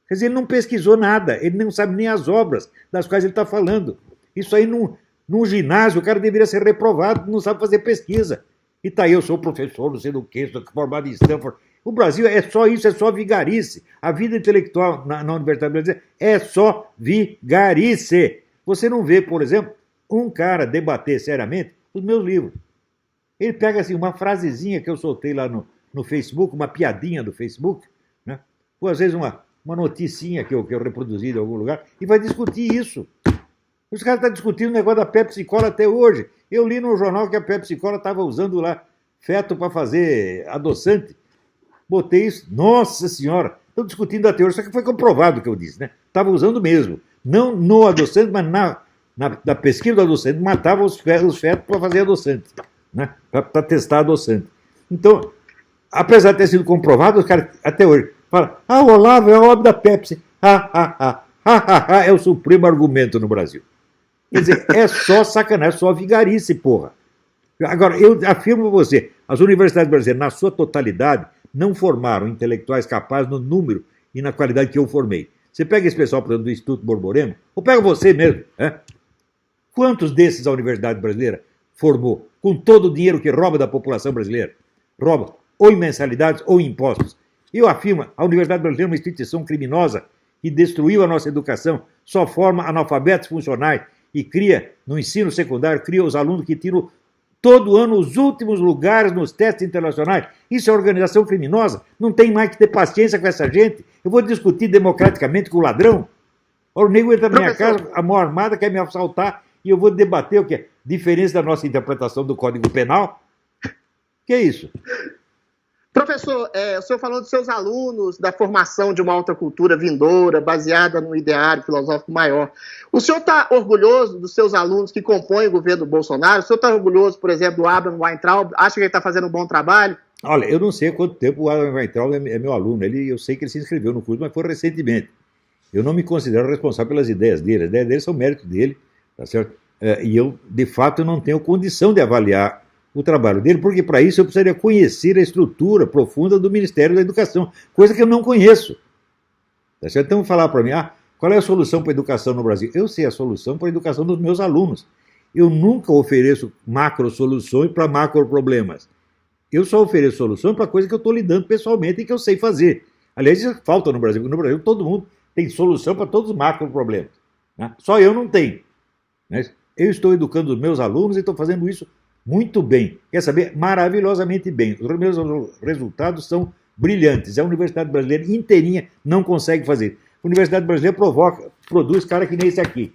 Quer dizer, ele não pesquisou nada, ele não sabe nem as obras das quais ele está falando. Isso aí, num ginásio, o cara deveria ser reprovado, não sabe fazer pesquisa. E tá aí, eu sou professor, não sei do que, sou formado em Stanford. O Brasil é só isso, é só vigarice. A vida intelectual na Universidade Brasileira é só vigarice. Você não vê, por exemplo, um cara debater seriamente os meus livros. Ele pega assim uma frasezinha que eu soltei lá no Facebook, uma piadinha do Facebook, né? Ou às vezes uma noticinha que eu reproduzi em algum lugar, e vai discutir isso. Os caras estão discutindo o negócio da Pepsi Cola até hoje. Eu li no jornal que a Pepsi Cola estava usando lá feto para fazer adoçante. Botei isso, nossa senhora, estão discutindo até hoje, só que foi comprovado o que eu disse, né? Estava usando mesmo. Não no adoçante, mas na pesquisa do adoçante, matava os fetos para fazer adoçante, né? Para testar adoçante. Então, apesar de ter sido comprovado, os caras até hoje falam, o Olavo é o homem da Pepsi. É o supremo argumento no Brasil. Quer dizer, é só sacanagem, é só vigarice, porra. Agora, eu afirmo para você, as universidades brasileiras, na sua totalidade, não formaram intelectuais capazes no número e na qualidade que eu formei. Você pega esse pessoal, por exemplo, do Instituto Borborema, ou pega você mesmo, né? Quantos desses a Universidade Brasileira formou, com todo o dinheiro que rouba da população brasileira? Rouba ou em mensalidades ou em impostos. Eu afirmo, a Universidade Brasileira é uma instituição criminosa que destruiu a nossa educação, só forma analfabetos funcionais e cria, no ensino secundário, cria os alunos que tiram todo ano os últimos lugares nos testes internacionais. Isso é organização criminosa. Não tem mais que ter paciência com essa gente. Eu vou discutir democraticamente com o ladrão. O nego entra na minha casa, a mão armada, quer me assaltar, e eu vou debater o quê? Diferença da nossa interpretação do Código Penal? Que é isso? Professor, o senhor falou dos seus alunos, da formação de uma alta cultura vindoura, baseada no ideário filosófico maior. O senhor está orgulhoso dos seus alunos que compõem o governo Bolsonaro? O senhor está orgulhoso, por exemplo, do Abraham Weintraub? Acha que ele está fazendo um bom trabalho? Olha, eu não sei há quanto tempo o Abraham Weintraub é meu aluno. Eu sei que ele se inscreveu no curso, mas foi recentemente. Eu não me considero responsável pelas ideias dele. As ideias dele são mérito dele, tá certo? E eu, de fato, não tenho condição de avaliar o trabalho dele, porque para isso eu precisaria conhecer a estrutura profunda do Ministério da Educação, coisa que eu não conheço. Tá certo? Então, falar para mim, qual é a solução para a educação no Brasil? Eu sei a solução para a educação dos meus alunos. Eu nunca ofereço macro soluções para macro problemas. Eu só ofereço soluções para coisas que eu estou lidando pessoalmente e que eu sei fazer. Aliás, isso falta no Brasil. No Brasil, todo mundo tem solução para todos os macro problemas, né? Só eu não tenho, né? Eu estou educando os meus alunos e estou fazendo isso muito bem. Quer saber? Maravilhosamente bem. Os meus resultados são brilhantes. A Universidade Brasileira inteirinha não consegue fazer. A Universidade Brasileira produz cara que nem esse aqui.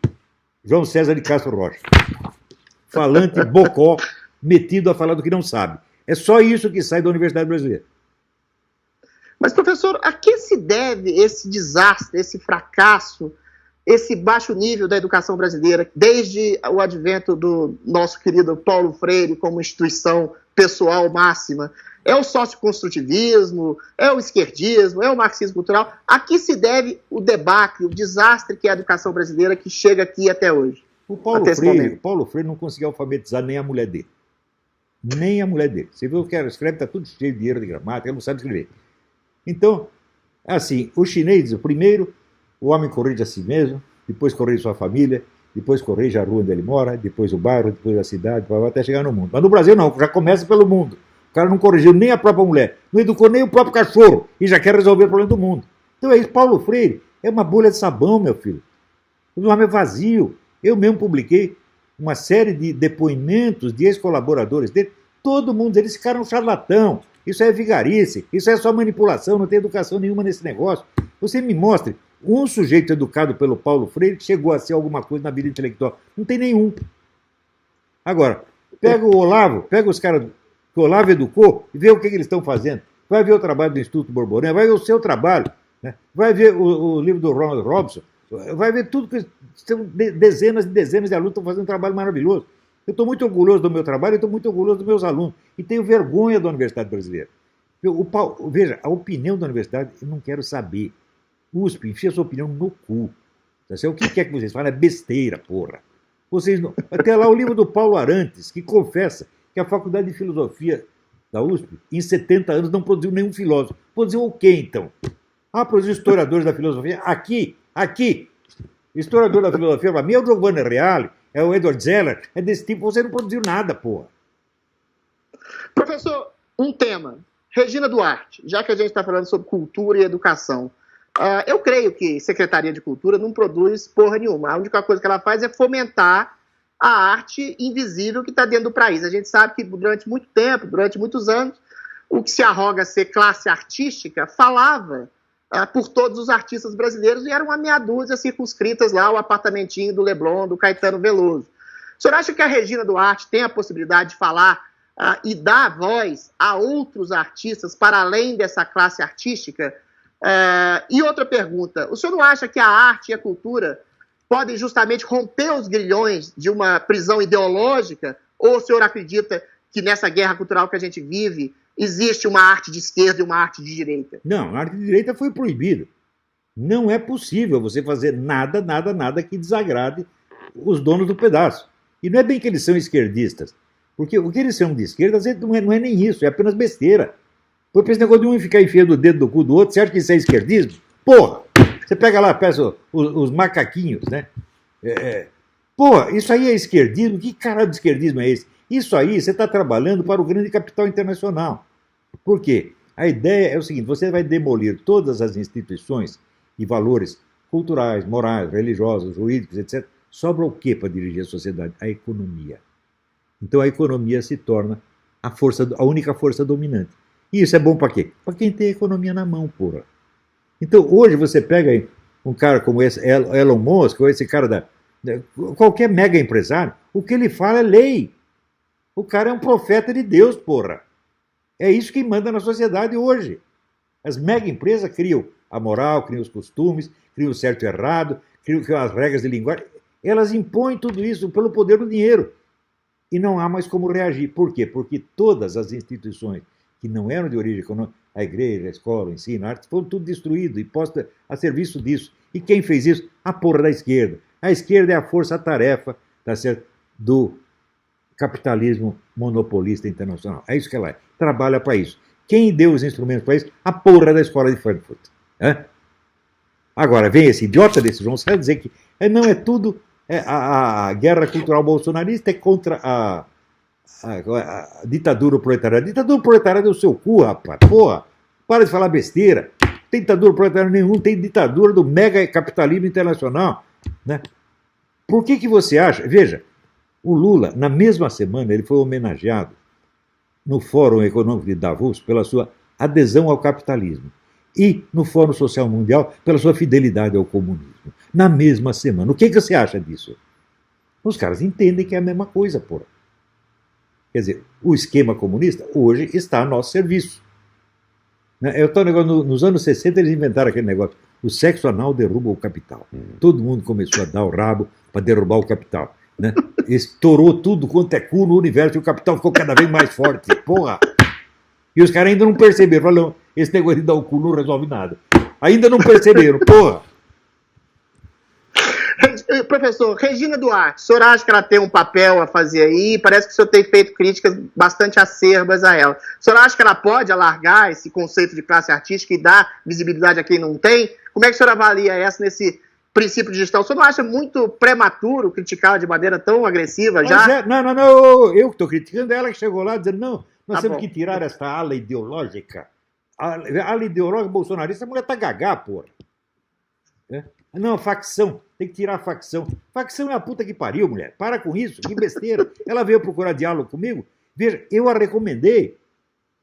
João César de Castro Rocha. Falante, bocó, metido a falar do que não sabe. É só isso que sai da Universidade Brasileira. Mas, professor, a que se deve esse desastre, esse fracasso, esse baixo nível da educação brasileira, desde o advento do nosso querido Paulo Freire como instituição pessoal máxima? É o socioconstrutivismo, é o esquerdismo, é o marxismo cultural? A que se deve o debacle, o desastre que é a educação brasileira que chega aqui até hoje? O Paulo Freire não conseguiu alfabetizar nem a mulher dele. Nem a mulher dele. Você viu o que ela escreve, está tudo cheio de erro de gramática, ela não sabe escrever. Então, assim, os chineses, primeiro, o homem corrige a si mesmo, depois corrige sua família, depois corrige a rua onde ele mora, depois o bairro, depois a cidade, até chegar no mundo. Mas no Brasil não, já começa pelo mundo. O cara não corrigiu nem a própria mulher, não educou nem o próprio cachorro e já quer resolver o problema do mundo. Então é isso, Paulo Freire é uma bolha de sabão, meu filho. O homem é vazio. Eu mesmo publiquei uma série de depoimentos de ex-colaboradores dele, todo mundo, eles ficaram charlatão. isso é vigarice, isso é só manipulação, não tem educação nenhuma nesse negócio. Você me mostre um sujeito educado pelo Paulo Freire que chegou a ser alguma coisa na vida intelectual. Não tem nenhum. Agora, pega o Olavo, pega os caras que o Olavo educou e vê o que eles estão fazendo. Vai ver o trabalho do Instituto Borborema, vai ver o seu trabalho, né? Vai ver o livro do Ronald Robson, vai ver tudo que são dezenas e dezenas de alunos que estão fazendo um trabalho maravilhoso. Eu estou muito orgulhoso do meu trabalho, eu estou muito orgulhoso dos meus alunos. E tenho vergonha da Universidade Brasileira. Veja, a opinião da universidade eu não quero saber. USP, enfia sua opinião no cu. O que quer que vocês falem? É besteira, porra. Vocês não... Até lá o livro do Paulo Arantes, que confessa que a Faculdade de Filosofia da USP, em 70 anos, não produziu nenhum filósofo. Produziu o quê, então? Produziu historiadores da filosofia. Aqui, historiador da filosofia, para mim é o Giovanni Reale, é o Edward Zeller, é desse tipo. Você não produziu nada, porra. Professor, um tema. Regina Duarte, já que a gente está falando sobre cultura e educação. Eu creio que Secretaria de Cultura não produz porra nenhuma. A única coisa que ela faz é fomentar a arte invisível que está dentro do país. A gente sabe que durante muito tempo, durante muitos anos, o que se arroga ser classe artística falava por todos os artistas brasileiros e era uma meia dúzia circunscritas lá ao apartamentinho do Leblon, do Caetano Veloso. O senhor acha que a Regina Duarte tem a possibilidade de falar e dar voz a outros artistas para além dessa classe artística? E outra pergunta, o senhor não acha que a arte e a cultura podem justamente romper os grilhões de uma prisão ideológica? Ou o senhor acredita que nessa guerra cultural que a gente vive existe uma arte de esquerda e uma arte de direita? Não, a arte de direita foi proibida. Não é possível você fazer nada que desagrade os donos do pedaço. E não é bem que eles são esquerdistas, porque o que eles são de esquerda não é nem isso, é apenas besteira. Porque esse negócio de um ficar enfiando o dedo no cu do outro, você acha que isso é esquerdismo? Porra! Você pega lá, peça os macaquinhos, né? Porra, isso aí é esquerdismo? Que caralho de esquerdismo é esse? Isso aí você está trabalhando para o grande capital internacional. Por quê? A ideia é o seguinte, você vai demolir todas as instituições e valores culturais, morais, religiosos, jurídicos, etc. Sobra o quê para dirigir a sociedade? A economia. Então a economia se torna a única força dominante. E isso é bom para quê? Para quem tem a economia na mão, porra. Então, hoje você pega um cara como esse Elon Musk, ou esse cara qualquer mega empresário, o que ele fala é lei. O cara é um profeta de Deus, porra. É isso que manda na sociedade hoje. As mega empresas criam a moral, criam os costumes, criam o certo e errado, criam as regras de linguagem. Elas impõem tudo isso pelo poder do dinheiro. E não há mais como reagir. Por quê? Porque todas as instituições que não eram de origem econômica, a igreja, a escola, o ensino, a arte, foram tudo destruído e posto a serviço disso. E quem fez isso? A porra da esquerda. A esquerda é a força-tarefa, tá certo, do capitalismo monopolista internacional. É isso que ela é. Trabalha para isso. Quem deu os instrumentos para isso? A porra da escola de Frankfurt. Agora, vem esse idiota desse João César dizer que não é tudo... a guerra cultural bolsonarista é contra a ditadura proletária. A ditadura proletária é o seu cu, rapaz. Porra, para de falar besteira. Não tem ditadura proletária nenhum, tem ditadura do mega capitalismo internacional. Né? Por que você acha? Veja, o Lula, na mesma semana, ele foi homenageado no Fórum Econômico de Davos pela sua adesão ao capitalismo e no Fórum Social Mundial pela sua fidelidade ao comunismo. Na mesma semana. O que você acha disso? Os caras entendem que é a mesma coisa, porra. Quer dizer, o esquema comunista hoje está a nosso serviço. Nos anos 60 eles inventaram aquele negócio. O sexo anal derruba o capital. Todo mundo começou a dar o rabo para derrubar o capital. Né? Estourou tudo quanto é cu no universo e o capital ficou cada vez mais forte. Porra! E os caras ainda não perceberam. Falaram, esse negócio de dar o cu não resolve nada. Ainda não perceberam, porra! Professor, Regina Duarte, o senhor acha que ela tem um papel a fazer aí? Parece que o senhor tem feito críticas bastante acerbas a ela. O senhor acha que ela pode alargar esse conceito de classe artística e dar visibilidade a quem não tem? Como é que o senhor avalia essa nesse princípio de gestão? O senhor não acha muito prematuro criticá-la de maneira tão agressiva já? Não, eu que estou criticando, ela que chegou lá dizendo, não, nós temos que tirar essa ala ideológica. A ala ideológica bolsonarista, a mulher tá gagá, porra. Não, facção. Tem que tirar a facção. Facção é a puta que pariu, mulher. Para com isso, que besteira. Ela veio procurar diálogo comigo. Veja, eu a recomendei.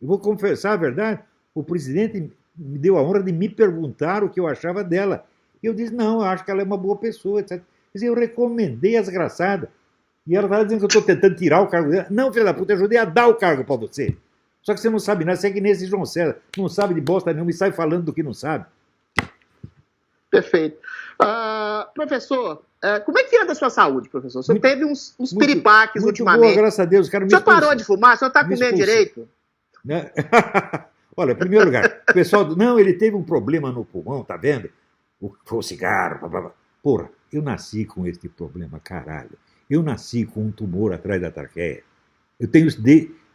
Eu vou confessar a verdade, o presidente me deu a honra de me perguntar o que eu achava dela. E eu disse, não, eu acho que ela é uma boa pessoa, etc. Quer dizer, eu recomendei a desgraçada. E ela estava dizendo que eu estou tentando tirar o cargo dela. Não, filha da puta, eu ajudei a dar o cargo para você. Só que você não sabe nada, você é que nem esse João César, não sabe de bosta nenhuma e sai falando do que não sabe. Perfeito. Professor, como é que anda a sua saúde, professor? Você teve uns piripaques ultimamente. Boa, graças a Deus. O senhor parou de fumar? O senhor está comendo direito? Né? Olha, em primeiro lugar, o pessoal... Não, ele teve um problema no pulmão, tá vendo? Foi o cigarro, blá, blá, blá. Porra, eu nasci com este problema, caralho. Eu nasci com um tumor atrás da traqueia. Eu tenho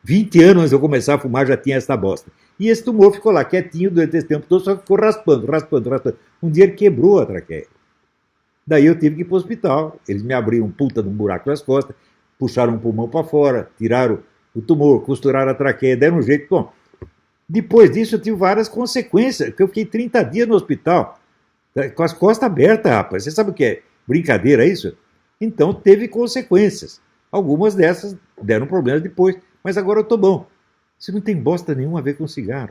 20 anos antes de eu começar a fumar, já tinha essa bosta. E esse tumor ficou lá quietinho durante esse tempo todo, só ficou raspando. Um dia ele quebrou a traqueia. Daí eu tive que ir para o hospital. Eles me abriram um puta de um buraco nas costas, puxaram o pulmão para fora, tiraram o tumor, costuraram a traqueia, deram um jeito. Bom, depois disso eu tive várias consequências, porque eu fiquei 30 dias no hospital, com as costas abertas, rapaz. Você sabe o que é? Brincadeira isso? Então teve consequências. Algumas dessas deram problemas depois, mas agora eu estou bom. Isso não tem bosta nenhuma a ver com cigarro.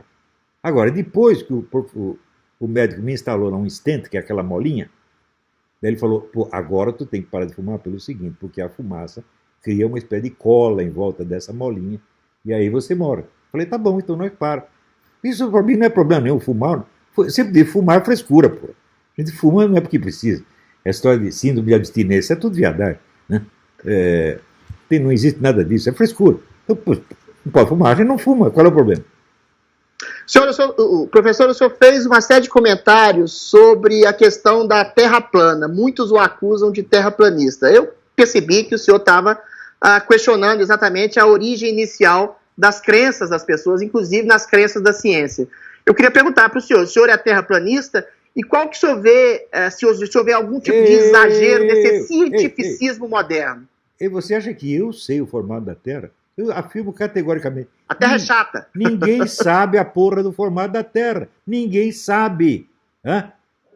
Agora, depois que o médico me instalou num stent, que é aquela molinha, daí ele falou, pô, agora tu tem que parar de fumar pelo seguinte, porque a fumaça cria uma espécie de cola em volta dessa molinha, e aí você morre. Falei, tá bom, então nós para. Isso para mim não é problema nenhum, fumar. Sempre de fumar é frescura, pô. A gente fuma não é porque precisa. É história de síndrome de abstinência, é tudo viadagem, né? Não existe nada disso, é frescura. Então, pô, não pode fumar, a gente não fuma, qual é o problema? Professor, o senhor fez uma série de comentários sobre a questão da terra plana. Muitos o acusam de terraplanista. Eu percebi que o senhor estava questionando exatamente a origem inicial das crenças das pessoas, inclusive nas crenças da ciência. Eu queria perguntar para o senhor é terraplanista? E qual que o senhor vê, se o senhor vê algum tipo de exagero desse cientificismo moderno? E você acha que eu sei o formato da Terra? Eu afirmo categoricamente. A Terra é chata. Ninguém sabe a porra do formato da Terra. Ninguém sabe. Hã?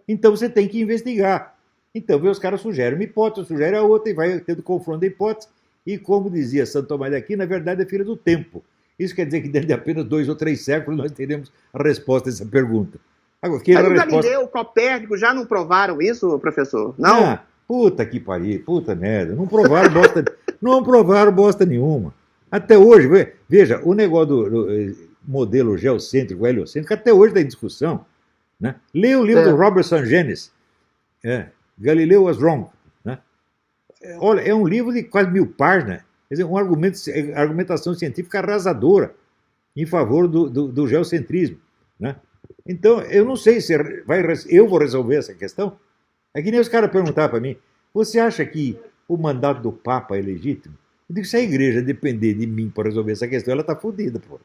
Então você tem que investigar. Então os caras sugerem uma hipótese, sugerem a outra e vai tendo confronto de hipótese. E como dizia Santo Tomás de Aquino, na verdade é filha do tempo. Isso quer dizer que dentro de apenas 2 ou 3 séculos nós teremos a resposta a essa pergunta. Agora, mas o Galileu, o Copérnico já não provaram isso, professor? Não? Ah, puta que pariu, puta merda. Não provaram bosta nenhuma. Até hoje, veja, o negócio do modelo geocêntrico, heliocêntrico, até hoje está em discussão. Né? Lê o livro do Robert Sungenis, Galileu was wrong. Né? Olha, é um livro de quase 1000 páginas, quer dizer, uma argumentação científica arrasadora em favor do geocentrismo. Né? Então, eu não sei se eu vou resolver essa questão. É que nem os caras perguntaram para mim, você acha que o mandato do Papa é legítimo? Eu digo, se a igreja depender de mim para resolver essa questão, ela está fodida, pô.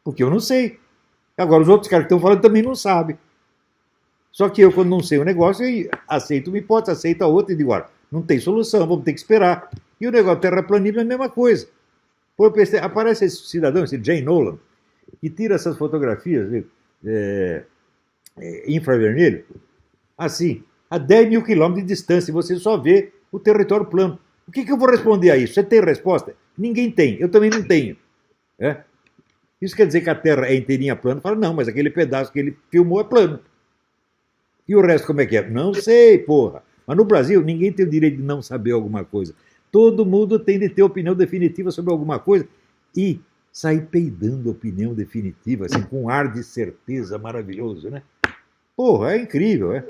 Porque eu não sei. Agora, os outros caras que estão falando também não sabem. Só que eu, quando não sei o negócio, eu aceito uma hipótese, aceito a outra e digo, olha, não tem solução, vamos ter que esperar. E o negócio terraplanismo é a mesma coisa. Pô, aparece esse cidadão, esse Jay Nolan, que tira essas fotografias infravermelho, assim, a 10 mil quilômetros de distância, e você só vê o território plano. O que eu vou responder a isso? Você tem resposta? Ninguém tem, eu também não tenho. Isso quer dizer que a Terra é inteirinha plana? Fala, não, mas aquele pedaço que ele filmou é plano. E o resto como é que é? Não sei, porra. Mas no Brasil, ninguém tem o direito de não saber alguma coisa. Todo mundo tem de ter opinião definitiva sobre alguma coisa e sair peidando opinião definitiva, assim, com um ar de certeza maravilhoso, né? Porra, é incrível,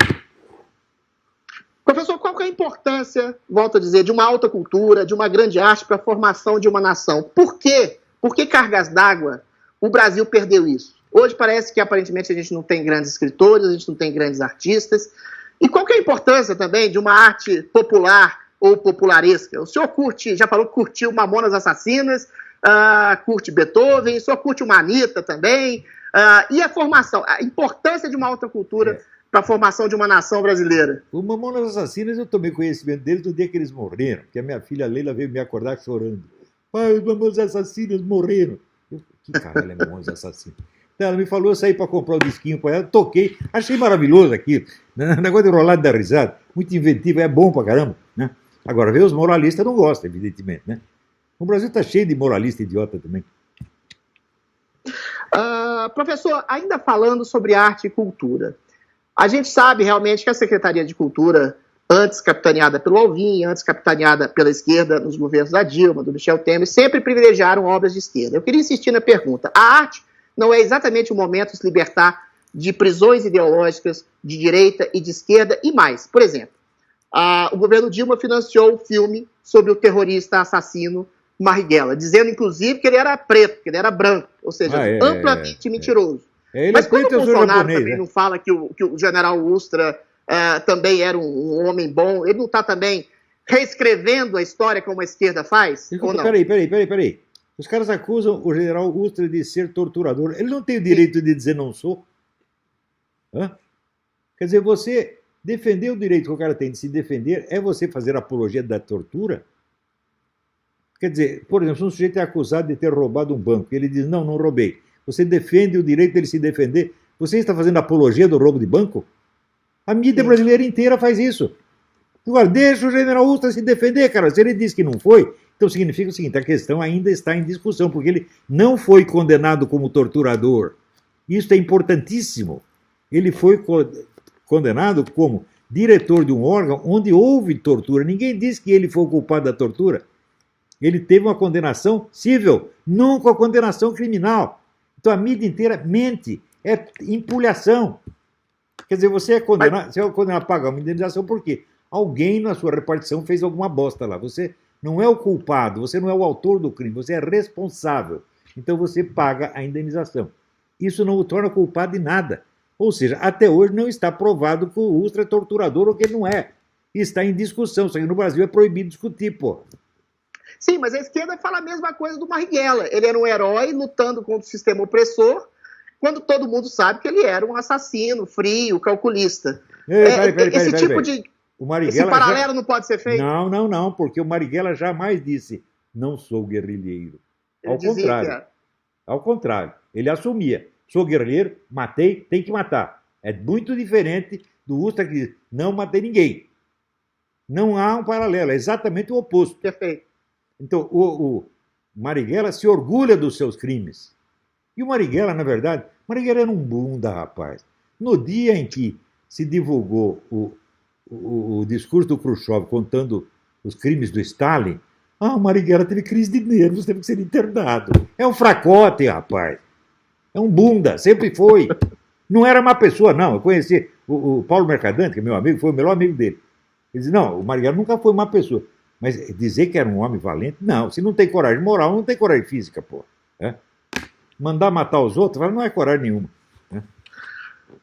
Professor, qual que é a importância, volto a dizer, de uma alta cultura, de uma grande arte para a formação de uma nação? Por quê? Por que cargas d'água o Brasil perdeu isso? Hoje parece que aparentemente a gente não tem grandes escritores, a gente não tem grandes artistas. E qual que é a importância também de uma arte popular ou popularesca? O senhor já falou que curtiu Mamonas Assassinas, curte Beethoven, o senhor curte uma Anitta também. E a formação, a importância de uma alta cultura para a formação de uma nação brasileira? O Mamonas Assassinas eu tomei conhecimento deles no dia que eles morreram, porque a minha filha Leila veio me acordar chorando. Pai, os Mamonas Assassinas morreram. Que caralho é Mamonas Assassinas? Então ela me falou, eu saí para comprar o disquinho para ela, toquei, achei maravilhoso aquilo. Negócio de rolar da risada, muito inventivo, é bom pra caramba. Né? Agora, ver os moralistas não gostam, evidentemente. Né? O Brasil está cheio de moralista idiota também. Professor, ainda falando sobre arte e cultura, a gente sabe realmente que a Secretaria de Cultura, antes capitaneada pelo Alvim, antes capitaneada pela esquerda nos governos da Dilma, do Michel Temer, sempre privilegiaram obras de esquerda. Eu queria insistir na pergunta. A arte não é exatamente o momento de se libertar de prisões ideológicas de direita e de esquerda e mais. Por exemplo, o governo Dilma financiou o filme sobre o terrorista assassino Marighella, dizendo, inclusive, que ele era preto, que ele era branco, ou seja, amplamente mentiroso. Mas quando o Bolsonaro também não fala que o general Ustra também era um homem bom, ele não está também reescrevendo a história como a esquerda faz? Ou não? Peraí. Os caras acusam o general Ustra de ser torturador. Ele não tem o direito de dizer não sou? Hã? Quer dizer, você defender o direito que o cara tem de se defender é você fazer apologia da tortura? Quer dizer, por exemplo, se um sujeito é acusado de ter roubado um banco e ele diz, não roubei. Você defende o direito dele se defender. Você está fazendo apologia do roubo de banco? A mídia brasileira inteira faz isso. Agora, deixa o general Ustra se defender, cara. Se ele diz que não foi, então significa o seguinte, a questão ainda está em discussão, porque ele não foi condenado como torturador. Isso é importantíssimo. Ele foi condenado como diretor de um órgão onde houve tortura. Ninguém diz que ele foi o culpado da tortura. Ele teve uma condenação civil, nunca uma condenação criminal. Então a mídia inteira mente, é empulhação. Quer dizer, você é condenado a pagar uma indenização por quê? Alguém na sua repartição fez alguma bosta lá. Você não é o culpado, você não é o autor do crime, você é responsável. Então você paga a indenização. Isso não o torna culpado de nada. Ou seja, até hoje não está provado que o Ustra é torturador ou que ele não é. Está em discussão, só que no Brasil é proibido discutir, pô. Sim, mas a esquerda fala a mesma coisa do Marighella. Ele era um herói lutando contra o sistema opressor, quando todo mundo sabe que ele era um assassino, frio, calculista. Esse tipo de... Esse paralelo não pode ser feito? Não, porque o Marighella jamais disse, não sou guerrilheiro. Ao contrário, ele assumia, sou guerrilheiro, matei, tem que matar. É muito diferente do Ustra que diz, não matei ninguém. Não há um paralelo, é exatamente o oposto. Perfeito. Então, o Marighella se orgulha dos seus crimes. E o Marighella, na verdade, Marighella era um bunda, rapaz. No dia em que se divulgou o discurso do Khrushchev contando os crimes do Stalin, o Marighella teve crise de nervos, teve que ser internado. É um fracote, rapaz. É um bunda, sempre foi. Não era má pessoa, não. Eu conheci o Paulo Mercadante, que é meu amigo, foi o melhor amigo dele. Ele disse, não, o Marighella nunca foi má pessoa. Mas dizer que era um homem valente, não. Se não tem coragem moral, não tem coragem física, pô. Mandar matar os outros, não é coragem nenhuma.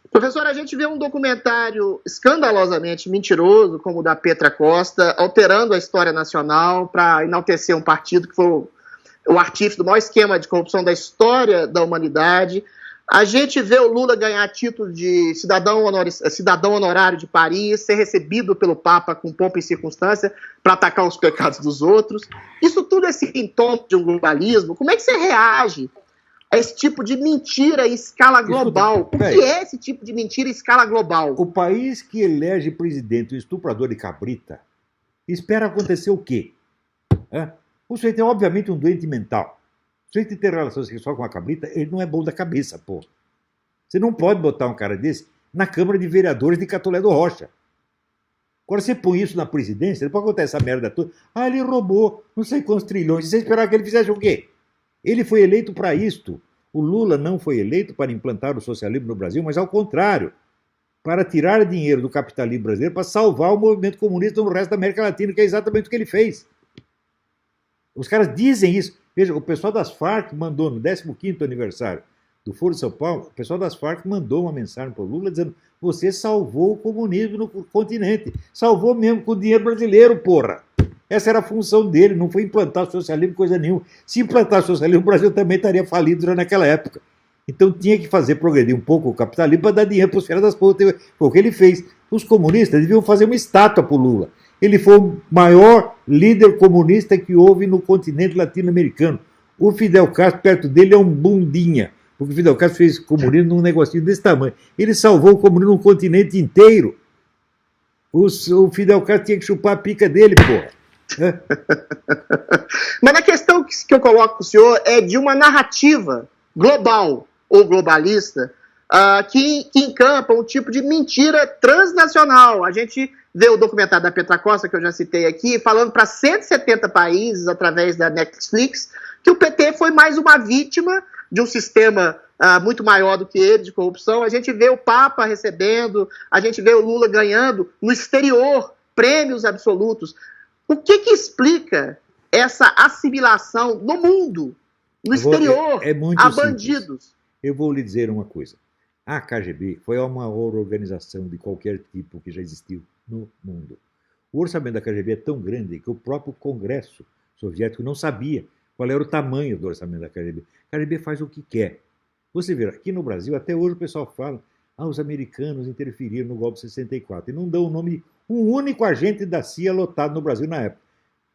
Professor, a gente vê um documentário escandalosamente mentiroso, como o da Petra Costa, alterando a história nacional para enaltecer um partido que foi o artífice do maior esquema de corrupção da história da humanidade. A gente vê o Lula ganhar título de cidadão honorário de Paris, ser recebido pelo Papa com pompa e circunstância para atacar os pecados dos outros. Isso tudo é sintoma de um globalismo. Como é que você reage a esse tipo de mentira em escala global? O que é esse tipo de mentira em escala global? O país que elege presidente um estuprador de cabrita espera acontecer o quê? O sujeito é obviamente um doente mental. Se ele ter relação sexual com a cabrita, ele não é bom da cabeça, pô. Você não pode botar um cara desse na Câmara de Vereadores de Catolé do Rocha. Agora você põe isso na presidência, depois acontece essa merda toda. Ele roubou não sei quantos trilhões. Você esperava que ele fizesse o quê? Ele foi eleito para isto. O Lula não foi eleito para implantar o socialismo no Brasil, mas ao contrário, para tirar dinheiro do capitalismo brasileiro para salvar o movimento comunista no resto da América Latina, que é exatamente o que ele fez. Os caras dizem isso. Veja, o pessoal das Farc mandou, no 15º aniversário do Foro de São Paulo, o pessoal das Farc mandou uma mensagem para o Lula dizendo, você salvou o comunismo no continente. Salvou mesmo com o dinheiro brasileiro, porra. Essa era a função dele, não foi implantar o socialismo, coisa nenhuma. Se implantar o socialismo, o Brasil também estaria falido já naquela época. Então tinha que fazer progredir um pouco o capitalismo para dar dinheiro para os filhos das putas. Foi o que ele fez. Os comunistas deviam fazer uma estátua para o Lula. Ele foi o maior líder comunista que houve no continente latino-americano. O Fidel Castro, perto dele, é um bundinha. Porque o Fidel Castro fez comunismo num negocinho desse tamanho. Ele salvou o comunismo no continente inteiro. O Fidel Castro tinha que chupar a pica dele, porra. Mas a questão que eu coloco para o senhor é de uma narrativa global. ou globalista, que encampa um tipo de mentira transnacional. A gente vê o documentário da Petra Costa, que eu já citei aqui, falando para 170 países, através da Netflix, que o PT foi mais uma vítima de um sistema muito maior do que ele, de corrupção. A gente vê o Papa recebendo, a gente vê o Lula ganhando no exterior prêmios absolutos. O que explica essa assimilação no mundo, no exterior, a bandidos? Simples. Eu vou lhe dizer uma coisa. A KGB foi a maior organização de qualquer tipo que já existiu no mundo. O orçamento da KGB é tão grande que o próprio Congresso soviético não sabia qual era o tamanho do orçamento da KGB. A KGB faz o que quer. Você vê, aqui no Brasil, até hoje o pessoal fala os americanos interferiram no golpe de 64 e não dão o nome de um único agente da CIA lotado no Brasil na época.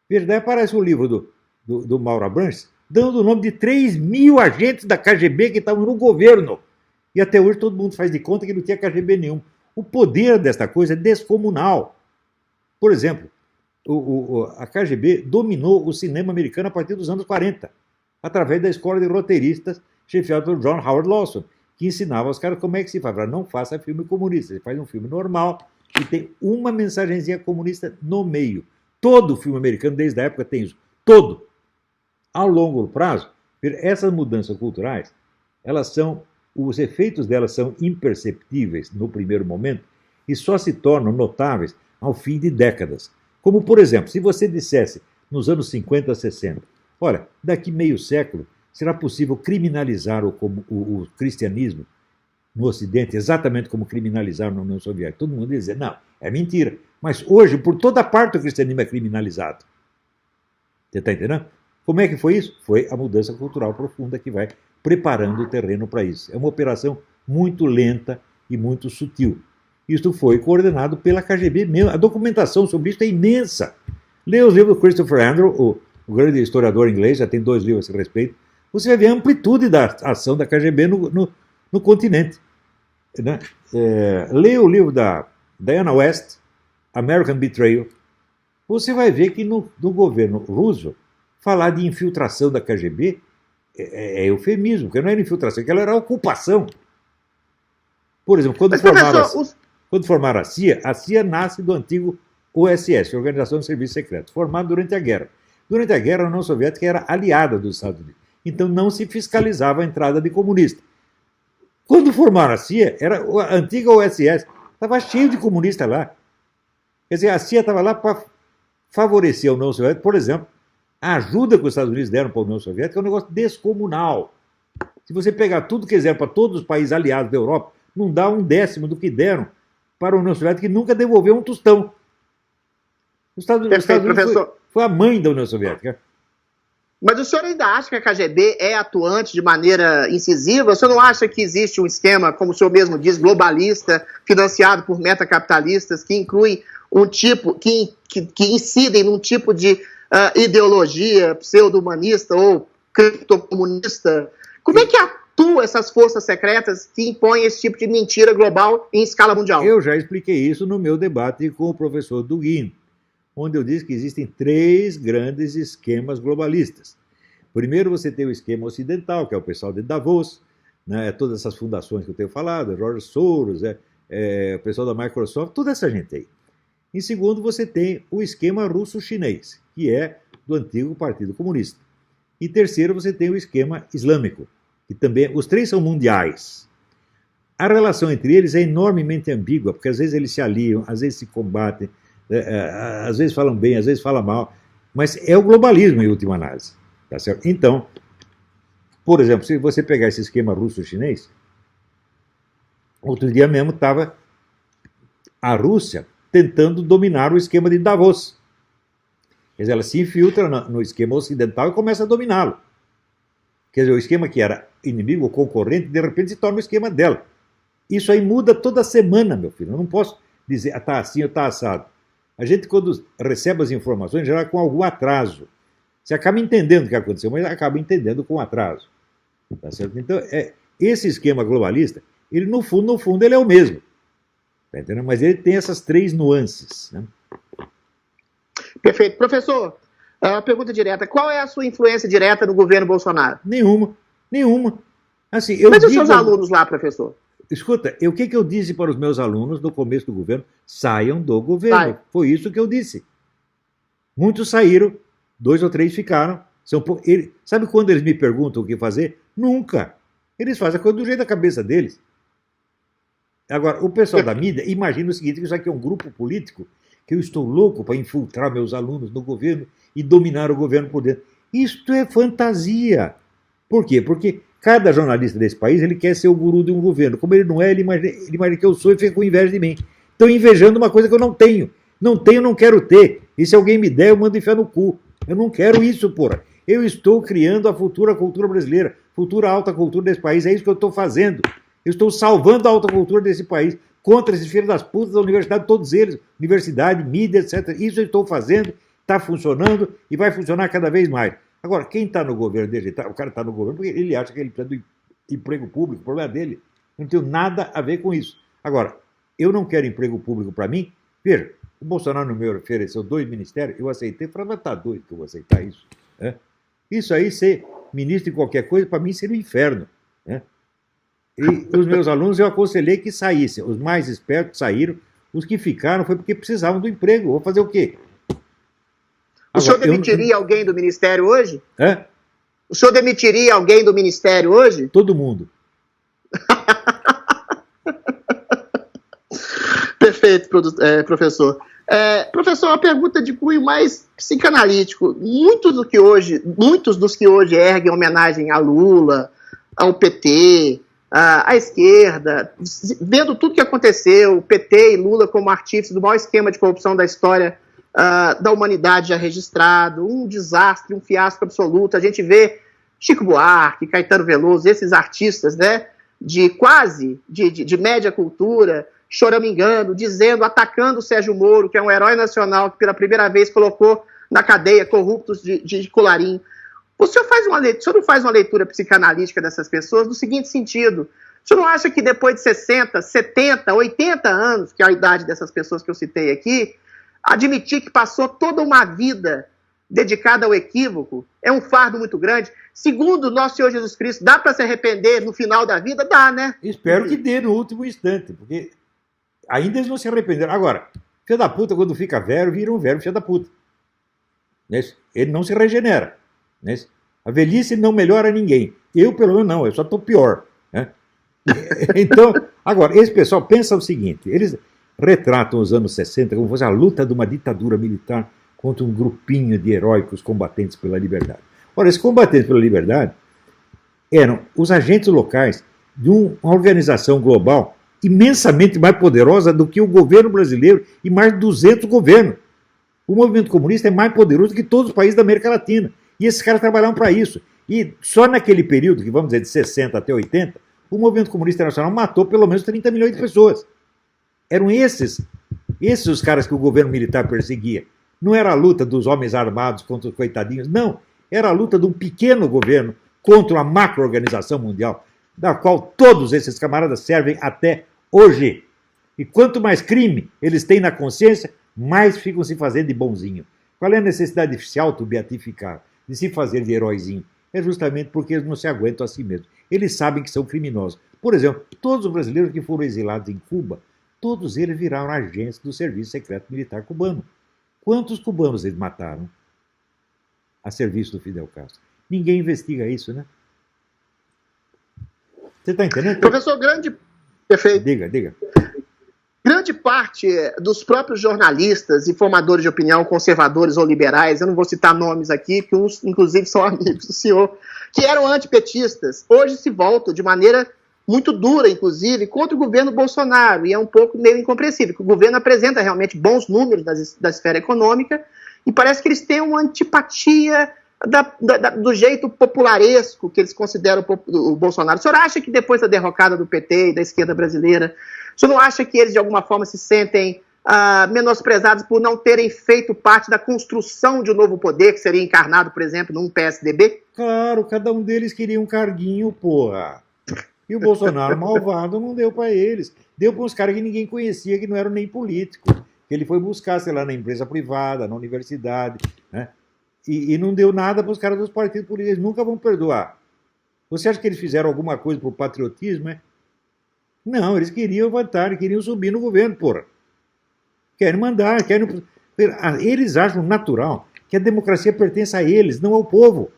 Veja, daí aparece o livro do Mauro Abranches dando o nome de 3.000 agentes da KGB que estavam no governo. E até hoje todo mundo faz de conta que não tinha KGB nenhum. O poder desta coisa é descomunal. Por exemplo, a KGB dominou o cinema americano a partir dos anos 40, através da escola de roteiristas chefiada por John Howard Lawson, que ensinava aos caras como é que se faz. Não faça filme comunista, você faz um filme normal e tem uma mensagenzinha comunista no meio. Todo filme americano, desde a época, tem isso. Todo. Ao longo prazo, essas mudanças culturais, os efeitos delas são imperceptíveis no primeiro momento e só se tornam notáveis ao fim de décadas. Como, por exemplo, se você dissesse nos anos 50, 60, olha, daqui meio século será possível criminalizar o cristianismo no Ocidente, exatamente como criminalizaram na União Soviética. Todo mundo ia dizer, não, é mentira. Mas hoje, por toda parte, o cristianismo é criminalizado. Você está entendendo? Como é que foi isso? Foi a mudança cultural profunda que vai preparando o terreno para isso. É uma operação muito lenta e muito sutil. Isso foi coordenado pela KGB mesmo. A documentação sobre isso é imensa. Leia os livros do Christopher Andrew, o grande historiador inglês, já tem 2 livros a esse respeito. Você vai ver a amplitude da ação da KGB no continente. Né? Leia o livro da Diana West, American Betrayal. Você vai ver que no governo russo, falar de infiltração da KGB é eufemismo, porque não era infiltração, aquela era ocupação. Por exemplo, quando formaram a CIA nasce do antigo OSS, Organização de Serviços Secretos, formado durante a guerra. Durante a guerra, a União Soviética era aliada dos Estados Unidos. Então não se fiscalizava a entrada de comunista. Quando formaram a CIA, a antiga OSS estava cheio de comunistas lá. Quer dizer, a CIA estava lá para favorecer a União Soviética. Por exemplo, a ajuda que os Estados Unidos deram para a União Soviética é um negócio descomunal. Se você pegar tudo que eles deram para todos os países aliados da Europa, não dá 1/10 do que deram para a União Soviética, que nunca devolveu um tostão. Os Estados Unidos foi a mãe da União Soviética. Mas o senhor ainda acha que a KGB é atuante de maneira incisiva? O senhor não acha que existe um esquema, como o senhor mesmo diz, globalista, financiado por metacapitalistas, que inclui um tipo, que incidem num tipo de ideologia pseudo-humanista ou criptocomunista? Como é que atuam essas forças secretas que impõem esse tipo de mentira global em escala mundial? Eu já expliquei isso no meu debate com o professor Dugin, onde eu disse que existem 3 grandes esquemas globalistas. Primeiro você tem o esquema ocidental, que é o pessoal de Davos, né, todas essas fundações que eu tenho falado, George Soros, o pessoal da Microsoft, toda essa gente aí. Em segundo, você tem o esquema russo-chinês, que é do antigo Partido Comunista. E terceiro, você tem o esquema islâmico, que também, os 3 são mundiais. A relação entre eles é enormemente ambígua, porque às vezes eles se aliam, às vezes se combatem, às vezes falam bem, às vezes falam mal, mas é o globalismo em última análise. Tá certo? Então, por exemplo, se você pegar esse esquema russo-chinês, outro dia mesmo estava a Rússia tentando dominar o esquema de Davos. Quer dizer, ela se infiltra no esquema ocidental e começa a dominá-lo. Quer dizer, o esquema que era inimigo ou concorrente, de repente se torna o esquema dela. Isso aí muda toda semana, meu filho. Eu não posso dizer, está assim ou está assado. A gente, quando recebe as informações, já com algum atraso. Você acaba entendendo o que aconteceu, mas acaba entendendo com atraso. Tá certo? Então, esse esquema globalista, ele no fundo, ele é o mesmo. Tá entendendo? Mas ele tem essas 3 nuances. Né? Perfeito. Professor, pergunta direta. Qual é a sua influência direta no governo Bolsonaro? Nenhuma. Assim, Mas e os seus alunos lá, professor? Escuta, o que eu disse para os meus alunos no começo do governo? Saiam do governo. Sai. Foi isso que eu disse. Muitos saíram, 2 ou 3 ficaram. Sabe quando eles me perguntam o que fazer? Nunca. Eles fazem a coisa do jeito da cabeça deles. Agora, o pessoal da mídia imagina o seguinte, que isso aqui é um grupo político, que eu estou louco para infiltrar meus alunos no governo e dominar o governo por dentro. Isto é fantasia. Por quê? Porque cada jornalista desse país ele quer ser o guru de um governo. Como ele não é, ele imagina que eu sou e fica com inveja de mim. Estão invejando uma coisa que eu não tenho. Não tenho, não quero ter. E se alguém me der, eu mando enfiar no cu. Eu não quero isso, porra. Eu estou criando a futura cultura brasileira, futura alta cultura desse país. É isso que eu estou fazendo. Eu estou salvando a alta cultura desse país contra esses filhos das putas da universidade, todos eles, universidade, mídia, etc. Isso eu estou fazendo, está funcionando e vai funcionar cada vez mais. Agora, quem está no governo dele, o cara está no governo porque ele acha que ele precisa do emprego público, o problema é dele. Eu não tenho nada a ver com isso. Agora, eu não quero emprego público para mim. Veja, o Bolsonaro me ofereceu 2 ministérios, eu aceitei, falei, mas tá doido que eu vou aceitar isso. Né? Isso aí, ser ministro de qualquer coisa, para mim seria um inferno. Né? E os meus alunos eu aconselhei que saíssem. Os mais espertos saíram, os que ficaram foi porque precisavam do emprego. Vou fazer o quê? O senhor demitiria alguém do ministério hoje? É? O senhor demitiria alguém do ministério hoje? Todo mundo. Perfeito, professor. Professor, uma pergunta de cunho mais psicanalítico. Muitos dos que hoje erguem homenagem a Lula, ao PT, à esquerda, vendo tudo que aconteceu, o PT e Lula como artífices do maior esquema de corrupção da história da humanidade já registrado, um desastre, um fiasco absoluto. A gente vê Chico Buarque, Caetano Veloso, esses artistas, né, de média cultura, choramingando, atacando o Sérgio Moro, que é um herói nacional que pela primeira vez colocou na cadeia corruptos de colarinho. O senhor não faz uma leitura psicanalítica dessas pessoas no seguinte sentido: o senhor não acha que depois de 60, 70, 80 anos, que é a idade dessas pessoas que eu citei aqui, admitir que passou toda uma vida dedicada ao equívoco é um fardo muito grande? Segundo nosso Senhor Jesus Cristo, dá para se arrepender no final da vida? Dá, né? Espero que dê no último instante, porque ainda eles não se arrependeram. Agora, filho da puta, quando fica velho, vira um velho filho da puta. Ele não se regenera. A velhice não melhora ninguém. Eu, pelo menos, não. Eu só estou pior. Né? Então, agora, esse pessoal pensa o seguinte. Eles retratam os anos 60 como fosse a luta de uma ditadura militar contra um grupinho de heróicos combatentes pela liberdade. Ora, esses combatentes pela liberdade eram os agentes locais de uma organização global imensamente mais poderosa do que o governo brasileiro e mais de 200 governos. O movimento comunista é mais poderoso que todos os países da América Latina. E esses caras trabalhavam para isso. E só naquele período, que vamos dizer de 60 até 80, o movimento comunista internacional matou pelo menos 30 milhões de pessoas. Eram esses os caras que o governo militar perseguia. Não era a luta dos homens armados contra os coitadinhos, não. Era a luta de um pequeno governo contra uma macro-organização mundial, da qual todos esses camaradas servem até hoje. E quanto mais crime eles têm na consciência, mais ficam se fazendo de bonzinho. Qual é a necessidade de se auto-beatificar, de se fazer de heróizinho? É justamente porque eles não se aguentam a si mesmos. Eles sabem que são criminosos. Por exemplo, todos os brasileiros que foram exilados em Cuba, todos eles viraram agentes do Serviço Secreto Militar cubano. Quantos cubanos eles mataram a serviço do Fidel Castro? Ninguém investiga isso, né? Você está entendendo? Professor, perfeito. Diga. Grande parte dos próprios jornalistas e formadores de opinião, conservadores ou liberais, eu não vou citar nomes aqui, que uns, inclusive, são amigos do senhor, que eram antipetistas, hoje se voltam de maneira muito dura, inclusive, contra o governo Bolsonaro, e é um pouco meio incompreensível, que o governo apresenta realmente bons números da esfera econômica, e parece que eles têm uma antipatia do jeito popularesco que eles consideram o Bolsonaro. O senhor acha que depois da derrocada do PT e da esquerda brasileira, o senhor não acha que eles de alguma forma se sentem menosprezados por não terem feito parte da construção de um novo poder, que seria encarnado, por exemplo, num PSDB? Claro, cada um deles queria um carguinho, porra. E o Bolsonaro, malvado, não deu para eles. Deu para uns caras que ninguém conhecia, que não eram nem políticos. Que ele foi buscar, sei lá, na empresa privada, na universidade, né? E não deu nada para os caras dos partidos políticos. Eles nunca vão perdoar. Você acha que eles fizeram alguma coisa por patriotismo, é? Não, eles queriam vantagem, queriam subir no governo, porra. Querem mandar, querem... Eles acham natural que a democracia pertence a eles, não ao povo.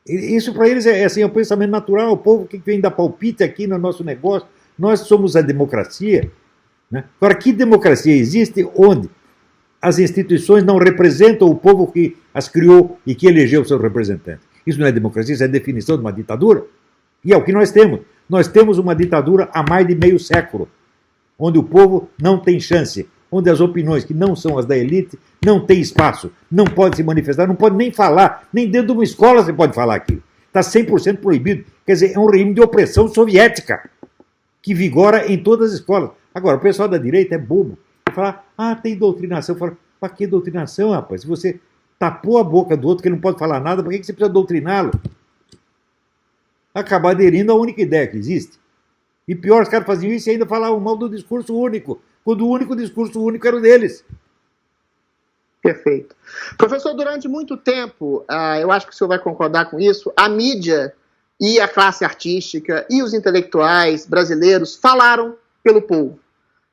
Isso para eles é assim, é um pensamento natural. O povo que vem dar palpite aqui no nosso negócio, nós somos a democracia. Né? Agora, que democracia existe onde as instituições não representam o povo que as criou e que elegeu seus representantes? Isso não é democracia, isso é definição de uma ditadura. E é o que nós temos. Nós temos uma ditadura há mais de meio século, onde o povo não tem chance, onde as opiniões que não são as da elite não têm espaço, não pode se manifestar, não pode nem falar, nem dentro de uma escola você pode falar aquilo. Está 100% proibido. Quer dizer, é um regime de opressão soviética que vigora em todas as escolas. Agora, o pessoal da direita é bobo. Fala, tem doutrinação. Fala, para que doutrinação, rapaz? Se você tapou a boca do outro que ele não pode falar nada, por que você precisa doutriná-lo? Acabar aderindo à única ideia que existe. E pior, os caras faziam isso e ainda falavam mal do discurso único, quando o único discurso único era o deles. Perfeito. Professor, durante muito tempo, eu acho que o senhor vai concordar com isso, a mídia e a classe artística e os intelectuais brasileiros falaram pelo povo.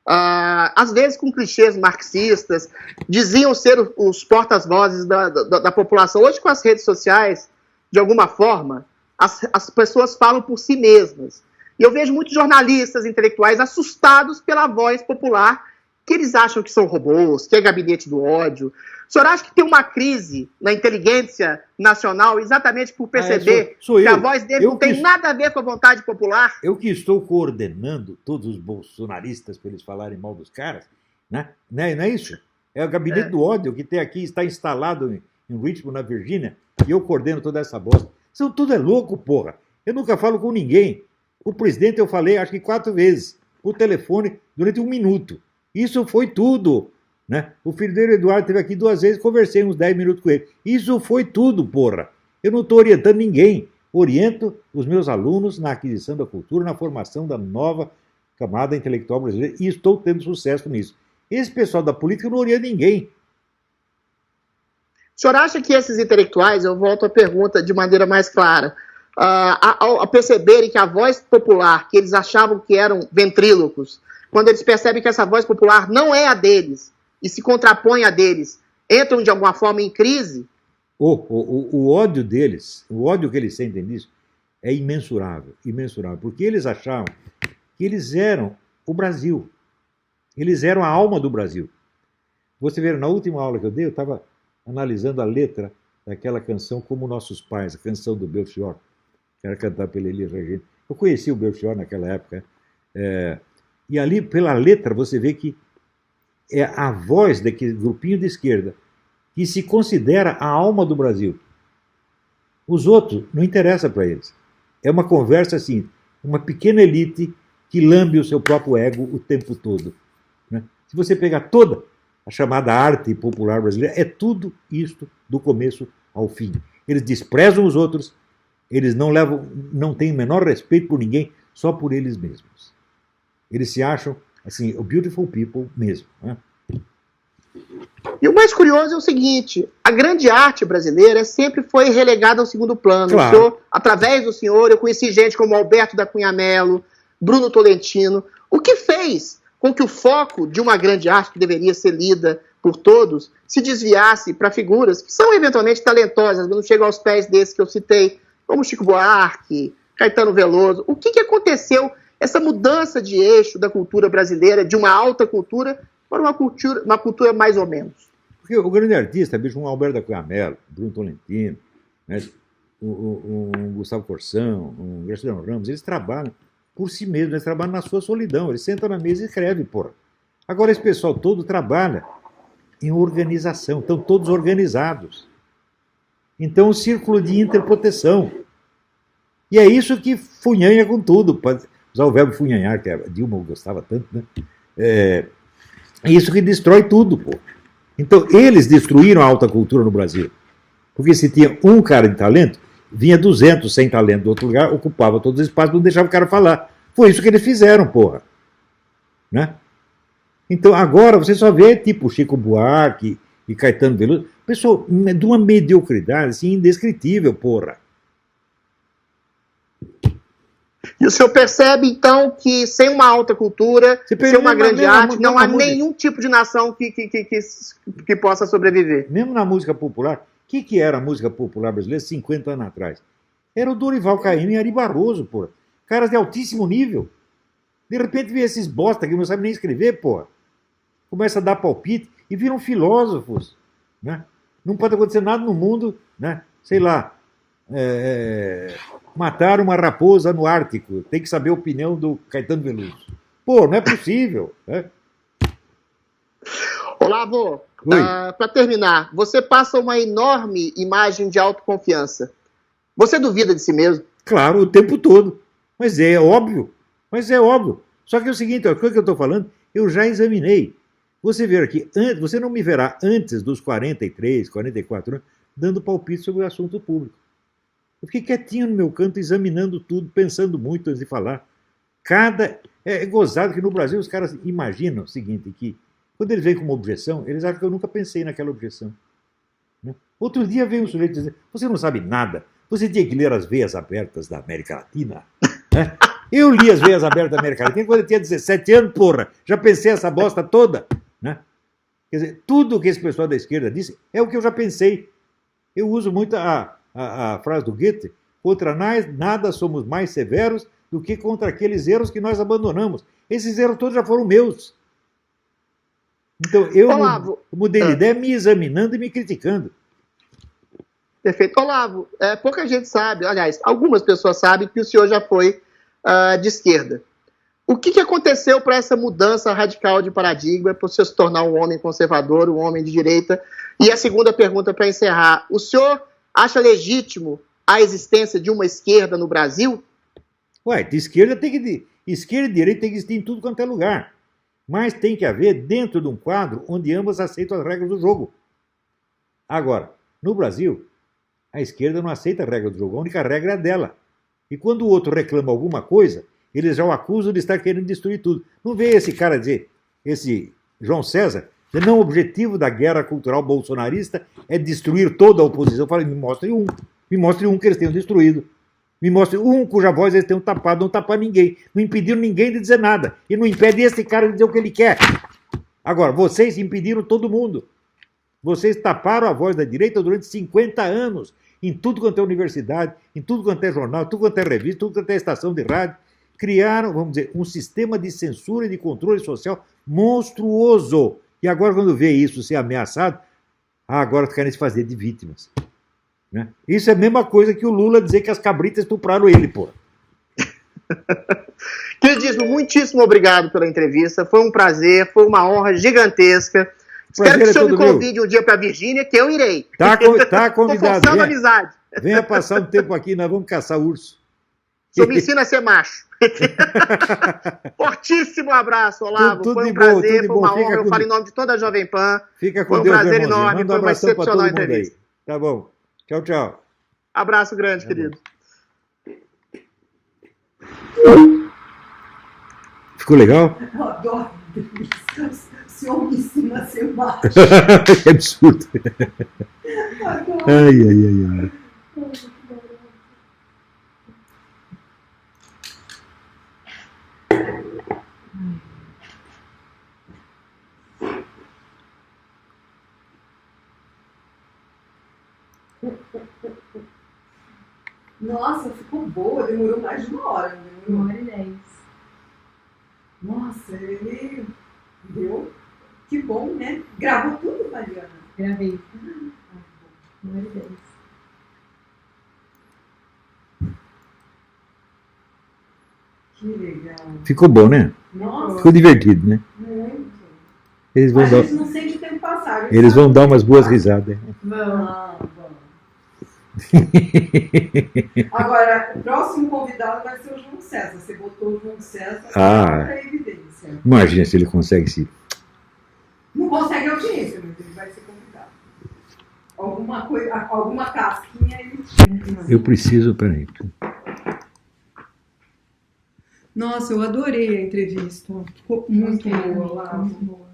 Às vezes com clichês marxistas, diziam ser os porta-vozes da população. Hoje, com as redes sociais, de alguma forma, as pessoas falam por si mesmas. E eu vejo muitos jornalistas intelectuais assustados pela voz popular, que eles acham que são robôs, que é gabinete do ódio. O senhor acha que tem uma crise na inteligência nacional exatamente por perceber que a voz dele não tem nada a ver com a vontade popular? Eu que estou coordenando todos os bolsonaristas para eles falarem mal dos caras, né? Não é isso? É o gabinete do ódio que tem aqui, está instalado em Richmond, na Virgínia, e eu coordeno toda essa bosta. Isso tudo é louco, porra. Eu nunca falo com ninguém. O presidente eu falei, acho que 4 vezes, por telefone, durante 1 minuto. Isso foi tudo. Né? O filho dele, Eduardo, esteve aqui 2 vezes, conversei uns 10 minutos com ele. Isso foi tudo, porra. Eu não estou orientando ninguém. Oriento os meus alunos na aquisição da cultura, na formação da nova camada intelectual brasileira, e estou tendo sucesso nisso. Esse pessoal da política não orienta ninguém. O senhor acha que esses intelectuais, eu volto à pergunta de maneira mais clara, ao perceberem que a voz popular, que eles achavam que eram ventrílocos, quando eles percebem que essa voz popular não é a deles e se contrapõe a deles, entram de alguma forma em crise? O ódio deles, o ódio que eles sentem nisso, é imensurável, imensurável, porque eles achavam que eles eram o Brasil, eles eram a alma do Brasil. Você vê, na última aula que eu dei, eu estava analisando a letra daquela canção Como Nossos Pais, a canção do Belchior, que era cantada pela Elis Regina. Eu conheci o Belchior naquela época, e ali, pela letra, você vê que é a voz daquele grupinho de esquerda que se considera a alma do Brasil. Os outros não interessa para eles. É uma conversa assim, uma pequena elite que lambe o seu próprio ego o tempo todo. Né? Se você pegar toda a chamada arte popular brasileira, é tudo isto do começo ao fim. Eles desprezam os outros, eles não têm o menor respeito por ninguém, só por eles mesmos. Eles se acham, assim, o beautiful people mesmo. Né? E o mais curioso é o seguinte, a grande arte brasileira sempre foi relegada ao segundo plano. Claro. O senhor, através do senhor, eu conheci gente como Alberto da Cunha Mello, Bruno Tolentino, o que fez com que o foco de uma grande arte que deveria ser lida por todos se desviasse para figuras que são eventualmente talentosas, mas não chegam aos pés desses que eu citei, como Chico Buarque, Caetano Veloso. O que aconteceu, essa mudança de eixo da cultura brasileira, de uma alta cultura para uma cultura mais ou menos? Porque o grande artista, bicho, um Alberto da Cunha Mello, Bruno Tolentino, né, um Gustavo Corsão, um Graciliano Ramos, eles trabalham por si mesmos, eles trabalham na sua solidão, eles sentam na mesa e escrevem, porra. Agora esse pessoal todo trabalha em organização, estão todos organizados. Então, o círculo de interproteção. E é isso que funhanha com tudo. Usar o verbo funhanhar, que a Dilma gostava tanto, né? É isso que destrói tudo, pô. Então, eles destruíram a alta cultura no Brasil. Porque se tinha um cara de talento, vinha 200 sem talento do outro lugar, ocupava todos os espaços, não deixava o cara falar. Foi isso que eles fizeram, porra. Né? Então, agora você só vê tipo Chico Buarque e Caetano Veloso, pessoal de uma mediocridade assim, indescritível, porra. E o senhor percebe, então, que sem uma alta cultura, sem uma grande arte, não há nenhum tipo de nação que possa sobreviver. Mesmo na música popular, o que era a música popular brasileira 50 anos atrás? Era o Dorival Caymmi e Ari Barroso, pô. Caras de altíssimo nível. De repente vem esses bosta que não sabem nem escrever, pô. Começa a dar palpite e viram filósofos, né? Não pode acontecer nada no mundo, né? Sei lá, matar uma raposa no Ártico. Tem que saber a opinião do Caetano Veloso. Pô, não é possível, né? Olavo, para terminar, você passa uma enorme imagem de autoconfiança. Você duvida de si mesmo? Claro, o tempo todo. Mas é óbvio. Só que é o seguinte, a coisa que eu estou falando, eu já examinei. Você ver aqui, você não me verá antes dos 43, 44 anos, dando palpite sobre o assunto público. Eu fiquei quietinho no meu canto, examinando tudo, pensando muito antes de falar. É gozado que no Brasil os caras imaginam o seguinte, que quando eles vêm com uma objeção, eles acham que eu nunca pensei naquela objeção. Né? Outro dia veio um sujeito dizer, você não sabe nada, você tinha que ler As Veias Abertas da América Latina. Né? Eu li As Veias Abertas da América Latina quando eu tinha 17 anos, porra, já pensei essa bosta toda. Né? Quer dizer, tudo que esse pessoal da esquerda disse é o que eu já pensei. Eu uso muito a frase do Goethe, contra nós nada somos mais severos do que contra aqueles erros que nós abandonamos. Esses erros todos já foram meus. Então, eu mudei de ideia me examinando e me criticando. Perfeito. Olavo, pouca gente sabe, aliás, algumas pessoas sabem que o senhor já foi de esquerda. O que aconteceu para essa mudança radical de paradigma, para o senhor se tornar um homem conservador, um homem de direita? E a segunda pergunta para encerrar, o senhor acha legítimo a existência de uma esquerda no Brasil? Ué, de esquerda esquerda e direita tem que existir em tudo quanto é lugar. Mas tem que haver dentro de um quadro onde ambas aceitam as regras do jogo. Agora, no Brasil, a esquerda não aceita a regra do jogo, a única regra é a dela. E quando o outro reclama alguma coisa, eles já o acusam de estar querendo destruir tudo. Não vê esse cara dizer, esse João César, não, o objetivo da guerra cultural bolsonarista é destruir toda a oposição. Eu falei, me mostre um que eles tenham destruído. Me mostre um cuja voz eles tenham tapado, não tapar ninguém. Não impediram ninguém de dizer nada. E não impede esse cara de dizer o que ele quer. Agora, vocês impediram todo mundo. Vocês taparam a voz da direita durante 50 anos. Em tudo quanto é universidade, em tudo quanto é jornal, tudo quanto é revista, tudo quanto é estação de rádio. Criaram, vamos dizer, um sistema de censura e de controle social monstruoso. E agora, quando vê isso ser ameaçado, agora querem se fazer de vítimas. Né? Isso é a mesma coisa que o Lula dizer que as cabritas estupraram ele, pô. Queridíssimo, muitíssimo obrigado pela entrevista. Foi um prazer, foi uma honra gigantesca. Espero que o senhor me convide um dia para Virgínia, que eu irei. Tá convidado. Estou forçando a amizade. Venha passar um tempo aqui, nós vamos caçar urso. O senhor me ensina a ser macho. Fortíssimo abraço, Olavo. Tudo foi um bom, prazer, foi uma honra. Eu falo em nome de toda a Jovem Pan. Fica com foi um Deus, prazer irmãozinho. enorme, foi uma excepcional entrevista. Tá bom. Tchau, tchau. Abraço grande, querido. Ficou legal? Eu adoro entrevistas. O senhor me ensina a ser macho. Que absurdo. Ai. Nossa, ficou boa, demorou mais de uma hora. Uma hora e 10. Nossa, ele deu. Que bom, né? Gravou tudo, Mariana? Gravei. 1 hora e 10. Que legal. Ficou bom, né? Nossa, Ficou divertido, né? muito. Eles vão A dar, gente não sente o tempo passar. eles vão dar umas boas risadas. Vamos. Agora, o próximo convidado vai ser o João César. Você botou o João César para evidência. Imagina se ele consegue se... Não consegue audiência, mas ele vai ser convidado. Alguma casquinha aí. Eu preciso, peraí. Nossa, eu adorei a entrevista. Ficou muito boa lá. Muito boa.